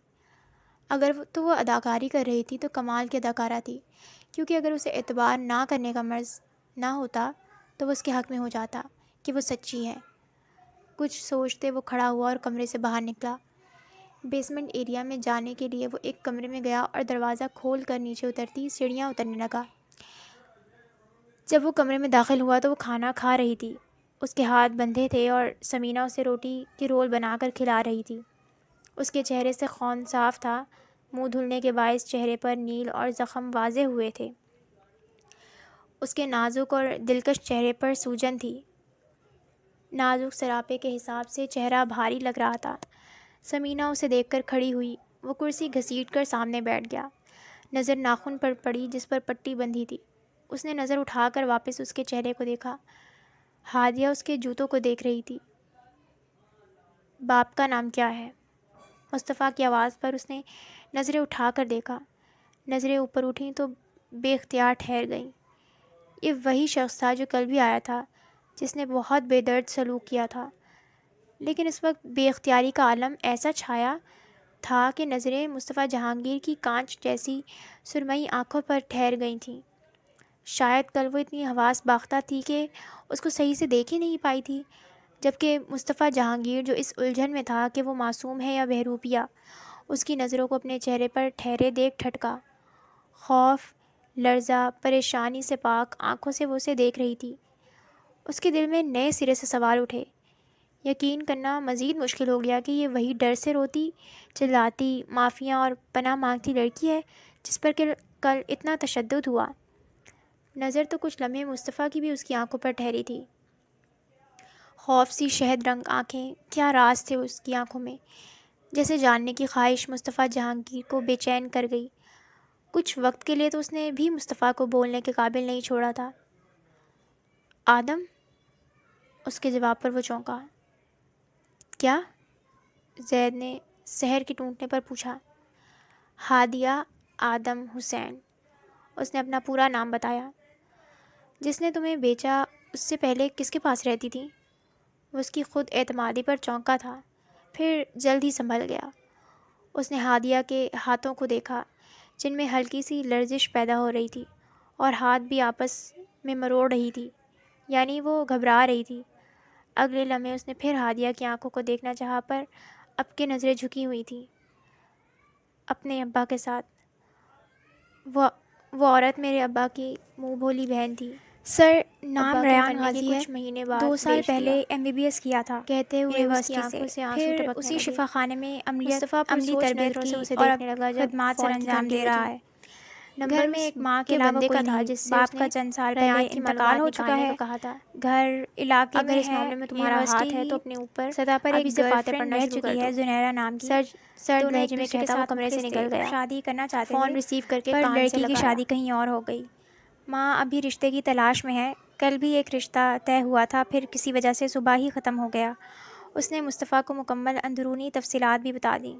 [SPEAKER 1] اگر تو وہ اداکاری کر رہی تھی تو کمال کی اداکارہ تھی، کیونکہ اگر اسے اعتبار نہ کرنے کا مرض نہ ہوتا تو وہ اس کے حق میں ہو جاتا کہ وہ سچی ہے۔ کچھ سوچتے وہ کھڑا ہوا اور کمرے سے باہر نکلا۔ بیسمنٹ ایریا میں جانے کے لیے وہ ایک کمرے میں گیا اور دروازہ کھول کر نیچے اترتی سیڑھیاں اترنے لگا۔ جب وہ کمرے میں داخل ہوا تو وہ کھانا کھا رہی تھی۔ اس کے ہاتھ بندھے تھے اور سمینہ اسے روٹی کی رول بنا کر کھلا رہی تھی۔ اس کے چہرے سے خون صاف تھا، منہ دھلنے کے باعث چہرے پر نیل اور زخم واضح ہوئے تھے۔ اس کے نازک اور دلکش چہرے پر سوجن تھی۔ نازک سراپے کے حساب سے چہرہ بھاری لگ رہا تھا۔ سمینہ اسے دیکھ کر کھڑی ہوئی۔ وہ کرسی گھسیٹ کر سامنے بیٹھ گیا۔ نظر ناخن پر پڑی جس پر پٹی بندھی تھی۔ اس نے نظر اٹھا کر واپس اس کے چہرے کو دیکھا۔ ہادیہ اس کے جوتوں کو دیکھ رہی تھی۔ باپ کا نام کیا ہے؟ مصطفیٰ کی آواز پر اس نے نظریں اٹھا کر دیکھا۔ نظریں اوپر اٹھیں تو بے اختیار ٹھہر گئیں۔ یہ وہی شخص تھا جو کل بھی آیا تھا، جس نے بہت بے درد سلوک کیا تھا، لیکن اس وقت بے اختیاری کا عالم ایسا چھایا تھا کہ نظریں مصطفیٰ جہانگیر کی کانچ جیسی سرمئی آنکھوں پر ٹھہر گئی تھیں۔ شاید کل وہ اتنی حواس باختہ تھی کہ اس کو صحیح سے دیکھ ہی نہیں پائی تھی، جبکہ مصطفیٰ جہانگیر جو اس الجھن میں تھا کہ وہ معصوم ہے یا بہروپیہ، اس کی نظروں کو اپنے چہرے پر ٹھہرے دیکھ ٹھٹکا۔ خوف، لرزہ، پریشانی سے پاک آنکھوں سے وہ اسے دیکھ رہی تھی۔ اس کے دل میں نئے سرے سے سوال اٹھے۔ یقین کرنا مزید مشکل ہو گیا کہ یہ وہی ڈر سے روتی، چلاتی، معافیاں اور پناہ مانگتی لڑکی ہے جس پر کل اتنا تشدد ہوا۔ نظر تو کچھ لمحے مصطفیٰ کی بھی اس کی آنکھوں پر ٹھہری تھی۔ خوف سی شہد رنگ آنکھیں، کیا راز تھے اس کی آنکھوں میں؟ جیسے جاننے کی خواہش مصطفیٰ جہانگیر کو بے چین کر گئی۔ کچھ وقت کے لیے تو اس نے بھی مصطفیٰ کو بولنے کے قابل نہیں چھوڑا تھا۔ آدم؟ اس کے جواب پر وہ چونکا۔ کیا؟ زید نے سحر کے ٹوٹنے پر پوچھا۔ ہادیہ آدم حسین، اس نے اپنا پورا نام بتایا۔ جس نے تمہیں بیچا اس سے پہلے کس کے پاس رہتی تھی؟ وہ اس کی خود اعتمادی پر چونکا تھا، پھر جلد ہی سنبھل گیا۔ اس نے ہادیہ کے ہاتھوں کو دیکھا، جن میں ہلکی سی لرزش پیدا ہو رہی تھی اور ہاتھ بھی آپس میں مروڑ رہی تھی، یعنی وہ گھبرا رہی تھی۔ اگلے لمحے اس نے پھر ہادیہ کی آنکھوں کو دیکھنا چاہا، پر اب کی نظریں جھکی ہوئی تھیں اپنے ابا کے ساتھ۔ وہ عورت میرے ابا کی منہ بھولی بہن تھی۔ سر، نام ریان غازی ہے،
[SPEAKER 2] کچھ مہینے بعد
[SPEAKER 1] 2 سال
[SPEAKER 2] بیچ
[SPEAKER 1] پہلے
[SPEAKER 2] دیا،
[SPEAKER 1] MBBS کیا تھا
[SPEAKER 2] کہتے ہوئے اس کی
[SPEAKER 1] یونیورسٹی
[SPEAKER 2] آنکھوں سے آنسو
[SPEAKER 1] پھر
[SPEAKER 2] ٹپکنے
[SPEAKER 1] اسی
[SPEAKER 2] لگے۔
[SPEAKER 1] شفا خانے میں
[SPEAKER 2] مصطفیٰ
[SPEAKER 1] عملی
[SPEAKER 2] پرسوچ
[SPEAKER 1] تربیت
[SPEAKER 2] نظروں سے
[SPEAKER 1] کی
[SPEAKER 2] اسے
[SPEAKER 1] اور اب
[SPEAKER 2] دیکھنے لگا جب
[SPEAKER 1] خدمات سر
[SPEAKER 2] فون کی
[SPEAKER 1] انجام
[SPEAKER 2] گھنٹی
[SPEAKER 1] دے رہا
[SPEAKER 2] بجی۔
[SPEAKER 1] ہے۔
[SPEAKER 2] نمبر
[SPEAKER 1] گھر
[SPEAKER 2] میں
[SPEAKER 1] میں
[SPEAKER 2] ایک
[SPEAKER 1] ماں کے
[SPEAKER 2] کے
[SPEAKER 1] علاوہ
[SPEAKER 2] بندے کا
[SPEAKER 1] کوئی
[SPEAKER 2] تھا
[SPEAKER 1] نہیں۔
[SPEAKER 2] جس سے اس
[SPEAKER 1] باپ
[SPEAKER 2] نے
[SPEAKER 1] کا چند سال
[SPEAKER 2] ریان
[SPEAKER 1] پہلے
[SPEAKER 2] کی
[SPEAKER 1] انتقال
[SPEAKER 2] معلومات
[SPEAKER 1] ہو چکا
[SPEAKER 2] نکالنے
[SPEAKER 1] ہے۔
[SPEAKER 2] کو کہا تھا۔
[SPEAKER 1] گھر علاقے
[SPEAKER 2] اگر
[SPEAKER 1] میں
[SPEAKER 2] اس
[SPEAKER 1] ہے،
[SPEAKER 2] معاملے میں تمہارا
[SPEAKER 1] یونیورسٹی
[SPEAKER 2] ہاتھ ہے تو
[SPEAKER 1] کی
[SPEAKER 2] اپنے اوپر
[SPEAKER 1] سطح پر
[SPEAKER 2] ابھی
[SPEAKER 1] ایک
[SPEAKER 2] سے
[SPEAKER 1] گرل
[SPEAKER 2] فاتح
[SPEAKER 1] فرینڈ
[SPEAKER 2] پڑھنا
[SPEAKER 1] رہ
[SPEAKER 2] شروع
[SPEAKER 1] چکی
[SPEAKER 2] کر
[SPEAKER 1] ہے،
[SPEAKER 2] دو۔
[SPEAKER 1] زنیرہ نام کی۔
[SPEAKER 2] سرد
[SPEAKER 1] دونوں ایک
[SPEAKER 2] لہجے میں
[SPEAKER 1] دوسرے کے
[SPEAKER 2] کہتا وہ
[SPEAKER 1] ساتھ
[SPEAKER 2] کمرے سے
[SPEAKER 1] مخلص تھے،
[SPEAKER 2] نکل گیا۔
[SPEAKER 1] شادی کرنا چاہتے
[SPEAKER 2] فون
[SPEAKER 1] تھے،
[SPEAKER 2] ریسیو کر کے
[SPEAKER 1] پر
[SPEAKER 2] کان سے
[SPEAKER 1] لڑکی کی
[SPEAKER 2] لگایا۔
[SPEAKER 1] شادی کہیں اور ہو گئی۔ ماں ابھی رشتے کی تلاش میں ہے۔ کل بھی ایک رشتہ طے ہوا تھا، پھر کسی وجہ سے صبح ہی ختم ہو گیا۔ اس نے مصطفیٰ کو مکمل اندرونی تفصیلات بھی بتا دیں۔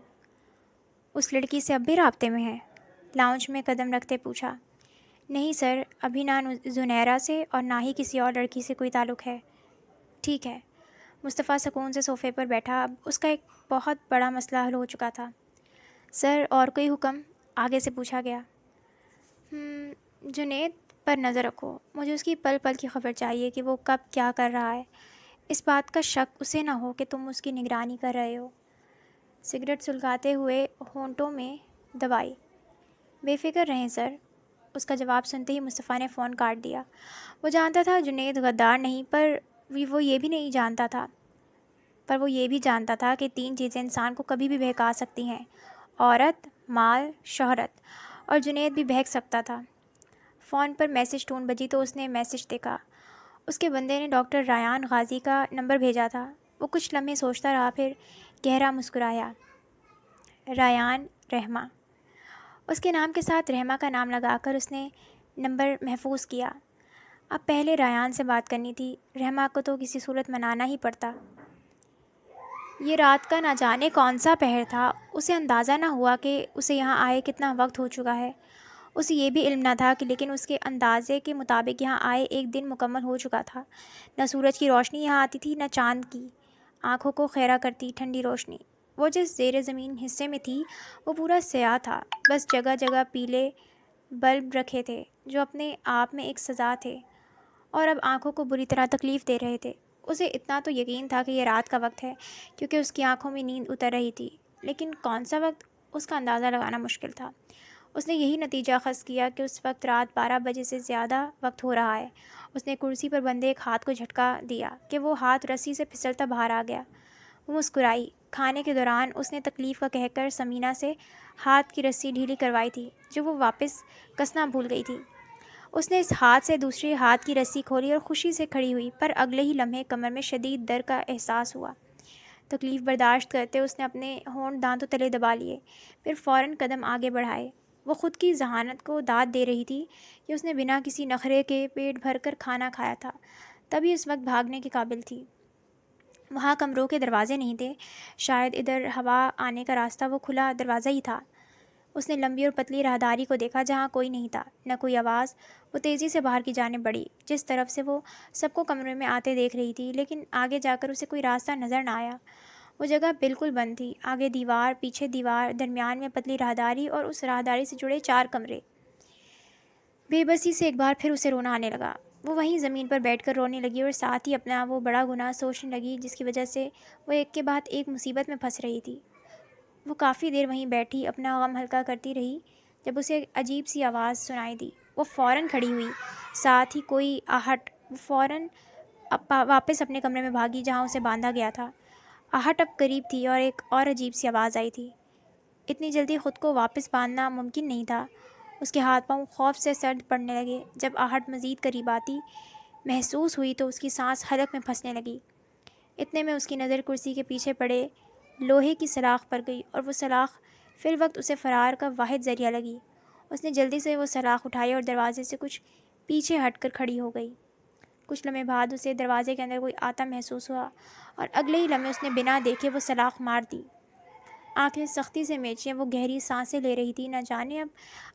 [SPEAKER 1] اس لڑکی سے اب بھی رابطے میں ہے؟ لاؤنج میں قدم رکھتے پوچھا۔ نہیں سر، ابھی نہ زنیرہ سے اور نہ ہی کسی اور لڑکی سے کوئی تعلق ہے۔ ٹھیک ہے۔ مصطفیٰ سکون سے صوفے پر بیٹھا۔ اب اس کا ایک بہت بڑا مسئلہ حل ہو چکا تھا۔ سر، اور کوئی حکم؟ آگے سے پوچھا گیا۔ جنید پر نظر رکھو۔ مجھے اس کی پل پل کی خبر چاہیے کہ وہ کب کیا کر رہا ہے۔ اس بات کا شک اسے نہ ہو کہ تم اس کی نگرانی کر رہے ہو۔ سگریٹ سلگاتے ہوئے ہونٹوں میں دبائی۔ بے فکر رہیں سر۔ اس کا جواب سنتے ہی مصطفیٰ نے فون کاٹ دیا۔ وہ جانتا تھا جنید غدار نہیں، پر وہ یہ بھی جانتا تھا کہ 3 چیزیں انسان کو کبھی بھی بہکا سکتی ہیں: عورت، مال، شہرت، اور جنید بھی بہک سکتا تھا۔ فون پر میسج ٹون بجی تو اس نے میسج دیکھا۔ اس کے بندے نے ڈاکٹر ریان غازی کا نمبر بھیجا تھا۔ وہ کچھ لمحے سوچتا رہا، پھر گہرا مسکرایا۔ ریان رحمہ۔ اس کے نام کے ساتھ رحمہ کا نام لگا کر اس نے نمبر محفوظ کیا۔ اب پہلے ریان سے بات کرنی تھی، رحمہ کو تو کسی صورت منانا ہی پڑتا۔ یہ رات کا نہ جانے کون سا پہر تھا، اسے اندازہ نہ ہوا کہ اسے یہاں آئے کتنا وقت ہو چکا ہے۔ اسے یہ بھی علم نہ تھا کہ لیکن اس کے اندازے کے مطابق یہاں آئے ایک دن مکمل ہو چکا تھا۔ نہ سورج کی روشنی یہاں آتی تھی، نہ چاند کی آنکھوں کو خیرہ کرتی ٹھنڈی روشنی۔ وہ جس زیر زمین حصے میں تھی وہ پورا سیاہ تھا، بس جگہ جگہ پیلے بلب رکھے تھے جو اپنے آپ میں ایک سزا تھے اور اب آنکھوں کو بری طرح تکلیف دے رہے تھے۔ اسے اتنا تو یقین تھا کہ یہ رات کا وقت ہے کیونکہ اس کی آنکھوں میں نیند اتر رہی تھی، لیکن کون سا وقت، اس کا اندازہ لگانا مشکل تھا۔ اس نے یہی نتیجہ اخذ کیا کہ اس وقت رات 12 بجے سے زیادہ وقت ہو رہا ہے۔ اس نے کرسی پر بندھے ایک ہاتھ کو جھٹکا دیا کہ وہ ہاتھ رسی سے پھسلتا باہر آ گیا۔ وہ مسکرائی۔ کھانے کے دوران اس نے تکلیف کا کہہ کر سمینہ سے ہاتھ کی رسی ڈھیلی کروائی تھی جو وہ واپس کسنا بھول گئی تھی۔ اس نے اس ہاتھ سے دوسرے ہاتھ کی رسی کھولی اور خوشی سے کھڑی ہوئی، پر اگلے ہی لمحے کمر میں شدید درد کا احساس ہوا۔ تکلیف برداشت کرتے اس نے اپنے ہونٹ دانتوں تلے دبا لیے، پھر فوراً قدم آگے بڑھائے۔ وہ خود کی ذہانت کو داد دے رہی تھی کہ اس نے بنا کسی نخرے کے پیٹ بھر کر کھانا کھایا تھا، تبھی اس وقت بھاگنے کے قابل تھی۔ وہاں کمروں کے دروازے نہیں تھے، شاید ادھر ہوا آنے کا راستہ وہ کھلا دروازہ ہی تھا۔ اس نے لمبی اور پتلی راہداری کو دیکھا جہاں کوئی نہیں تھا، نہ کوئی آواز۔ وہ تیزی سے باہر کی جانب بڑھی جس طرف سے وہ سب کو کمرے میں آتے دیکھ رہی تھی، لیکن آگے جا کر اسے کوئی راستہ نظر نہ آیا۔ وہ جگہ بالکل بند تھی، آگے دیوار، پیچھے دیوار، درمیان میں پتلی راہداری اور اس راہداری سے جڑے 4 کمرے۔ بے بسی سے ایک بار پھر اسے رونا آنے لگا۔ وہ وہیں زمین پر بیٹھ کر رونے لگی اور ساتھ ہی اپنا وہ بڑا گناہ سوچنے لگی جس کی وجہ سے وہ ایک کے بعد ایک مصیبت میں پھنس رہی تھی۔ وہ کافی دیر وہیں بیٹھی اپنا غم ہلکا کرتی رہی جب اسے ایک عجیب سی آواز سنائی دی۔ وہ فوراً کھڑی ہوئی، ساتھ ہی کوئی آہٹ۔ وہ فوراً واپس اپنے کمرے میں بھاگی جہاں اسے باندھا گیا تھا۔ آہٹ اب قریب تھی اور ایک اور عجیب سی آواز آئی تھی۔ اتنی جلدی خود کو واپس باندھنا ممکن نہیں تھا۔ اس کے ہاتھ پاؤں خوف سے سرد پڑنے لگے۔ جب آہٹ مزید قریب آتی محسوس ہوئی تو اس کی سانس حلق میں پھنسنے لگی۔ اتنے میں اس کی نظر کرسی کے پیچھے پڑے لوہے کی سلاخ پر گئی اور وہ سلاخ فی الوقت اسے فرار کا واحد ذریعہ لگی۔ اس نے جلدی سے وہ سلاخ اٹھائی اور دروازے سے کچھ پیچھے ہٹ کر کھڑی ہو گئی۔ کچھ لمحے بعد اسے دروازے کے اندر کوئی آتا محسوس ہوا اور اگلے ہی لمحے اس نے بنا دیکھے وہ سلاخ مار دی۔ آنکھیں سختی سے میچیں، وہ گہری سانسیں لے رہی تھی، نہ جانے اب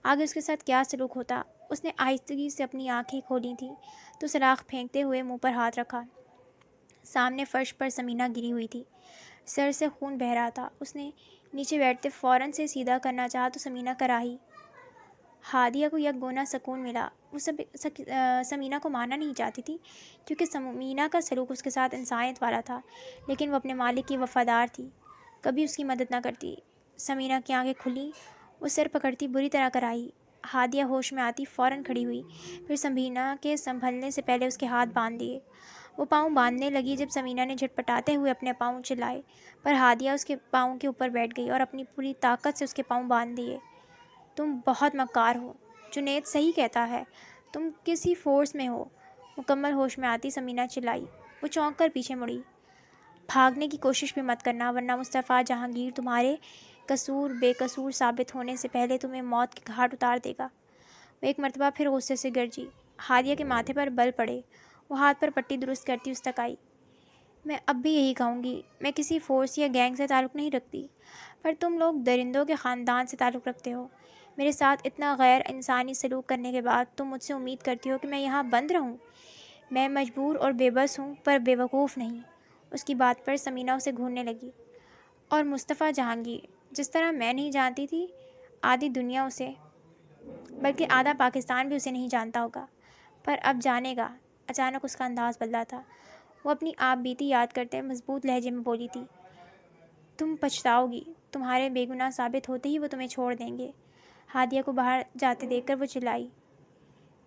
[SPEAKER 1] آگے اس کے ساتھ کیا سلوک ہوتا۔ اس نے آہستگی سے اپنی آنکھیں کھولی تھیں تو سلاخ پھینکتے ہوئے منہ پر ہاتھ رکھا۔ سامنے فرش پر سمینہ گری ہوئی تھی، سر سے خون بہہ رہا تھا۔ اس نے نیچے بیٹھتے فوراً سے سیدھا کرنا چاہا تو سمینہ کراہی۔ ہادیہ کو یک گونا سکون ملا۔ وہ سمینہ کو مارنا نہیں چاہتی تھی کیونکہ سمینہ کا سلوک اس کے ساتھ انسانیت والا تھا، لیکن وہ اپنے مالک کی وفادار تھی، کبھی اس کی مدد نہ کرتی۔ سمینہ کی آنکھیں کھلیں، وہ سر پکڑتی بری طرح کراہی۔ ہادیہ ہوش میں آتی فوراً کھڑی ہوئی، پھر سمینہ کے سنبھلنے سے پہلے اس کے ہاتھ باندھ دیے۔ وہ پاؤں باندھنے لگی جب سمینہ نے جھٹپٹاتے ہوئے اپنے پاؤں چلائے، پر ہادیہ اس کے پاؤں کے اوپر بیٹھ گئی اور اپنی پوری طاقت سے اس کے پاؤں باندھ دیے۔ تم بہت مکار ہو، جنید صحیح کہتا ہے، تم کسی فورس میں ہو۔ مکمل ہوش میں آتی سمینہ چلائی۔ وہ چونک کر پیچھے مڑی۔ بھاگنے کی کوشش بھی مت کرنا ورنہ مصطفیٰ جہانگیر تمہارے قصور بے قصور ثابت ہونے سے پہلے تمہیں موت کے گھاٹ اتار دے گا۔ وہ ایک مرتبہ پھر غصے سے گرجی۔ ہادیہ کے ماتھے پر بل پڑے۔ وہ ہاتھ پر پٹی درست کرتی اس تک آئی۔ میں اب بھی یہی کہوں گی، میں کسی فورس یا گینگ سے تعلق نہیں رکھتی، پر تم لوگ درندوں کے خاندان سے تعلق رکھتے ہو۔ میرے ساتھ اتنا غیر انسانی سلوک کرنے کے بعد تم مجھ سے امید کرتی ہو کہ میں یہاں بند رہوں۔ میں مجبور اور بے بس ہوں پر بے وقوف نہیں۔ اس کی بات پر سمینہ اسے گھورنے لگی۔ اور مصطفیٰ جہانگیر، جس طرح میں نہیں جانتی تھی، آدھی دنیا اسے، بلکہ آدھا پاکستان بھی اسے نہیں جانتا ہوگا، پر اب جانے گا۔ اچانک اس کا انداز بدلا تھا۔ وہ اپنی آپ بیتی یاد کرتے مضبوط لہجے میں بولی تھی، تم پچھتاؤ گی، تمہارے بے گناہ ثابت ہوتے ہی وہ تمہیں چھوڑ دیں گے۔ ہادیہ کو باہر جاتے دیکھ کر وہ چلائی،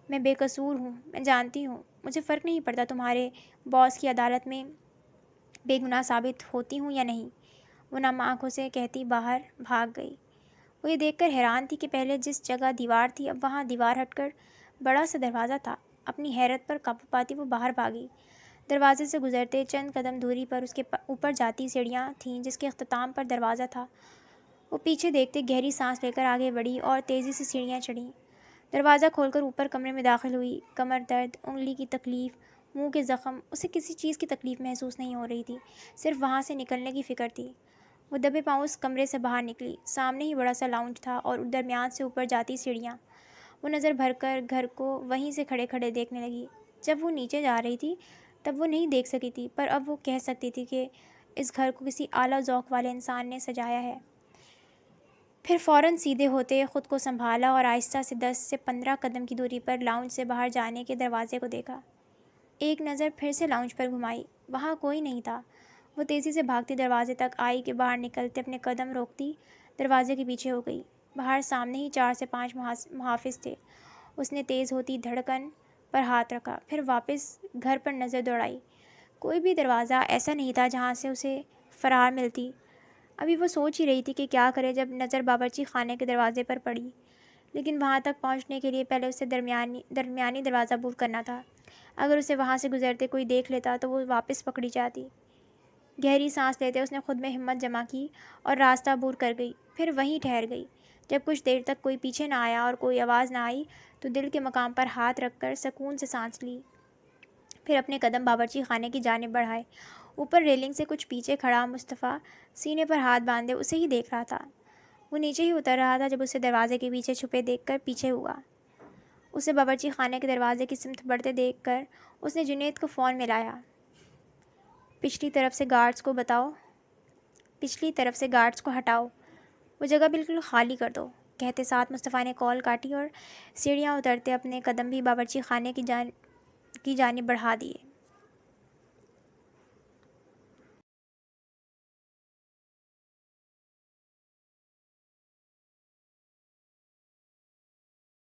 [SPEAKER 1] میں بے قصور ہوں، میں جانتی ہوں، مجھے فرق نہیں پڑتا تمہارے باس کی عدالت میں بے گناہ ثابت ہوتی ہوں یا نہیں۔ وہ نم آنکھوں سے کہتی باہر بھاگ گئی۔ وہ یہ دیکھ کر حیران تھی کہ پہلے جس جگہ دیوار تھی اب وہاں دیوار ہٹ کر بڑا سا دروازہ تھا۔ اپنی حیرت پر قابو پاتی وہ باہر بھاگی۔ دروازے سے گزرتے چند قدم دوری پر اس کے اوپر جاتی سیڑھیاں تھیں جس کے اختتام پر دروازہ تھا۔ وہ پیچھے دیکھتے گہری سانس لے کر آگے بڑھی اور تیزی سے سیڑھیاں چڑھیں۔ دروازہ کھول کر اوپر کمرے میں داخل ہوئی۔ کمر درد، انگلی کی تکلیف، منہ کے زخم، اسے کسی چیز کی تکلیف محسوس نہیں ہو رہی تھی، صرف وہاں سے نکلنے کی فکر تھی۔ وہ دبے پاؤں اس کمرے سے باہر نکلی۔ سامنے ہی بڑا سا لاؤنج تھا اور درمیان سے اوپر جاتی سیڑھیاں۔ وہ نظر بھر کر گھر کو وہیں سے کھڑے کھڑے دیکھنے لگی۔ جب وہ نیچے جا رہی تھی تب وہ نہیں دیکھ سکی تھی، پر اب وہ کہہ سکتی تھی کہ اس گھر کو کسی اعلیٰ ذوق والے انسان نے سجایا ہے۔ پھر فوراً سیدھے ہوتے خود کو سنبھالا اور آہستہ سے 10 سے 15 قدم کی دوری پر لاؤنج سے باہر جانے کے دروازے کو دیکھا۔ ایک نظر پھر سے لاؤنج پر گھمائی، وہاں کوئی نہیں تھا۔ وہ تیزی سے بھاگتی دروازے تک آئی کہ باہر نکلتے اپنے قدم روکتی دروازے کے پیچھے ہو گئی۔ باہر سامنے ہی 4 سے 5 محافظ تھے۔ اس نے تیز ہوتی دھڑکن پر ہاتھ رکھا، پھر واپس گھر پر نظر دوڑائی۔ کوئی بھی دروازہ ایسا نہیں تھا جہاں سے اسے فرار ملتی۔ ابھی وہ سوچ ہی رہی تھی کہ کیا کرے جب نظر باورچی خانے کے دروازے پر پڑی، لیکن وہاں تک پہنچنے کے لیے پہلے اسے درمیانی دروازہ عبور کرنا تھا۔ اگر اسے وہاں سے گزرتے کوئی دیکھ لیتا تو وہ واپس پکڑی جاتی۔ گہری سانس لیتے اس نے خود میں ہمت جمع کی اور راستہ عبور کر گئی، پھر وہیں ٹھہر گئی۔ جب کچھ دیر تک کوئی پیچھے نہ آیا اور کوئی آواز نہ آئی تو دل کے مقام پر ہاتھ رکھ کر سکون سے سانس لی۔ پھر اپنے قدم باورچی خانے کی جانب بڑھائے۔ اوپر ریلنگ سے کچھ پیچھے کھڑا مصطفیٰ سینے پر ہاتھ باندھے اسے ہی دیکھ رہا تھا۔ وہ نیچے ہی اتر رہا تھا جب اسے دروازے کے پیچھے چھپے دیکھ کر پیچھے ہوا۔ اسے باورچی خانے کے دروازے کی سمت بڑھتے دیکھ کر اس نے جنید کو فون ملایا۔ پچھلی طرف سے گارڈز کو ہٹاؤ، وہ جگہ بالکل خالی کر دو، کہتے ساتھ مصطفیٰ نے کال کاٹی اور سیڑھیاں اترتے اپنے قدم بھی باورچی خانے کی جانب بڑھا دیے۔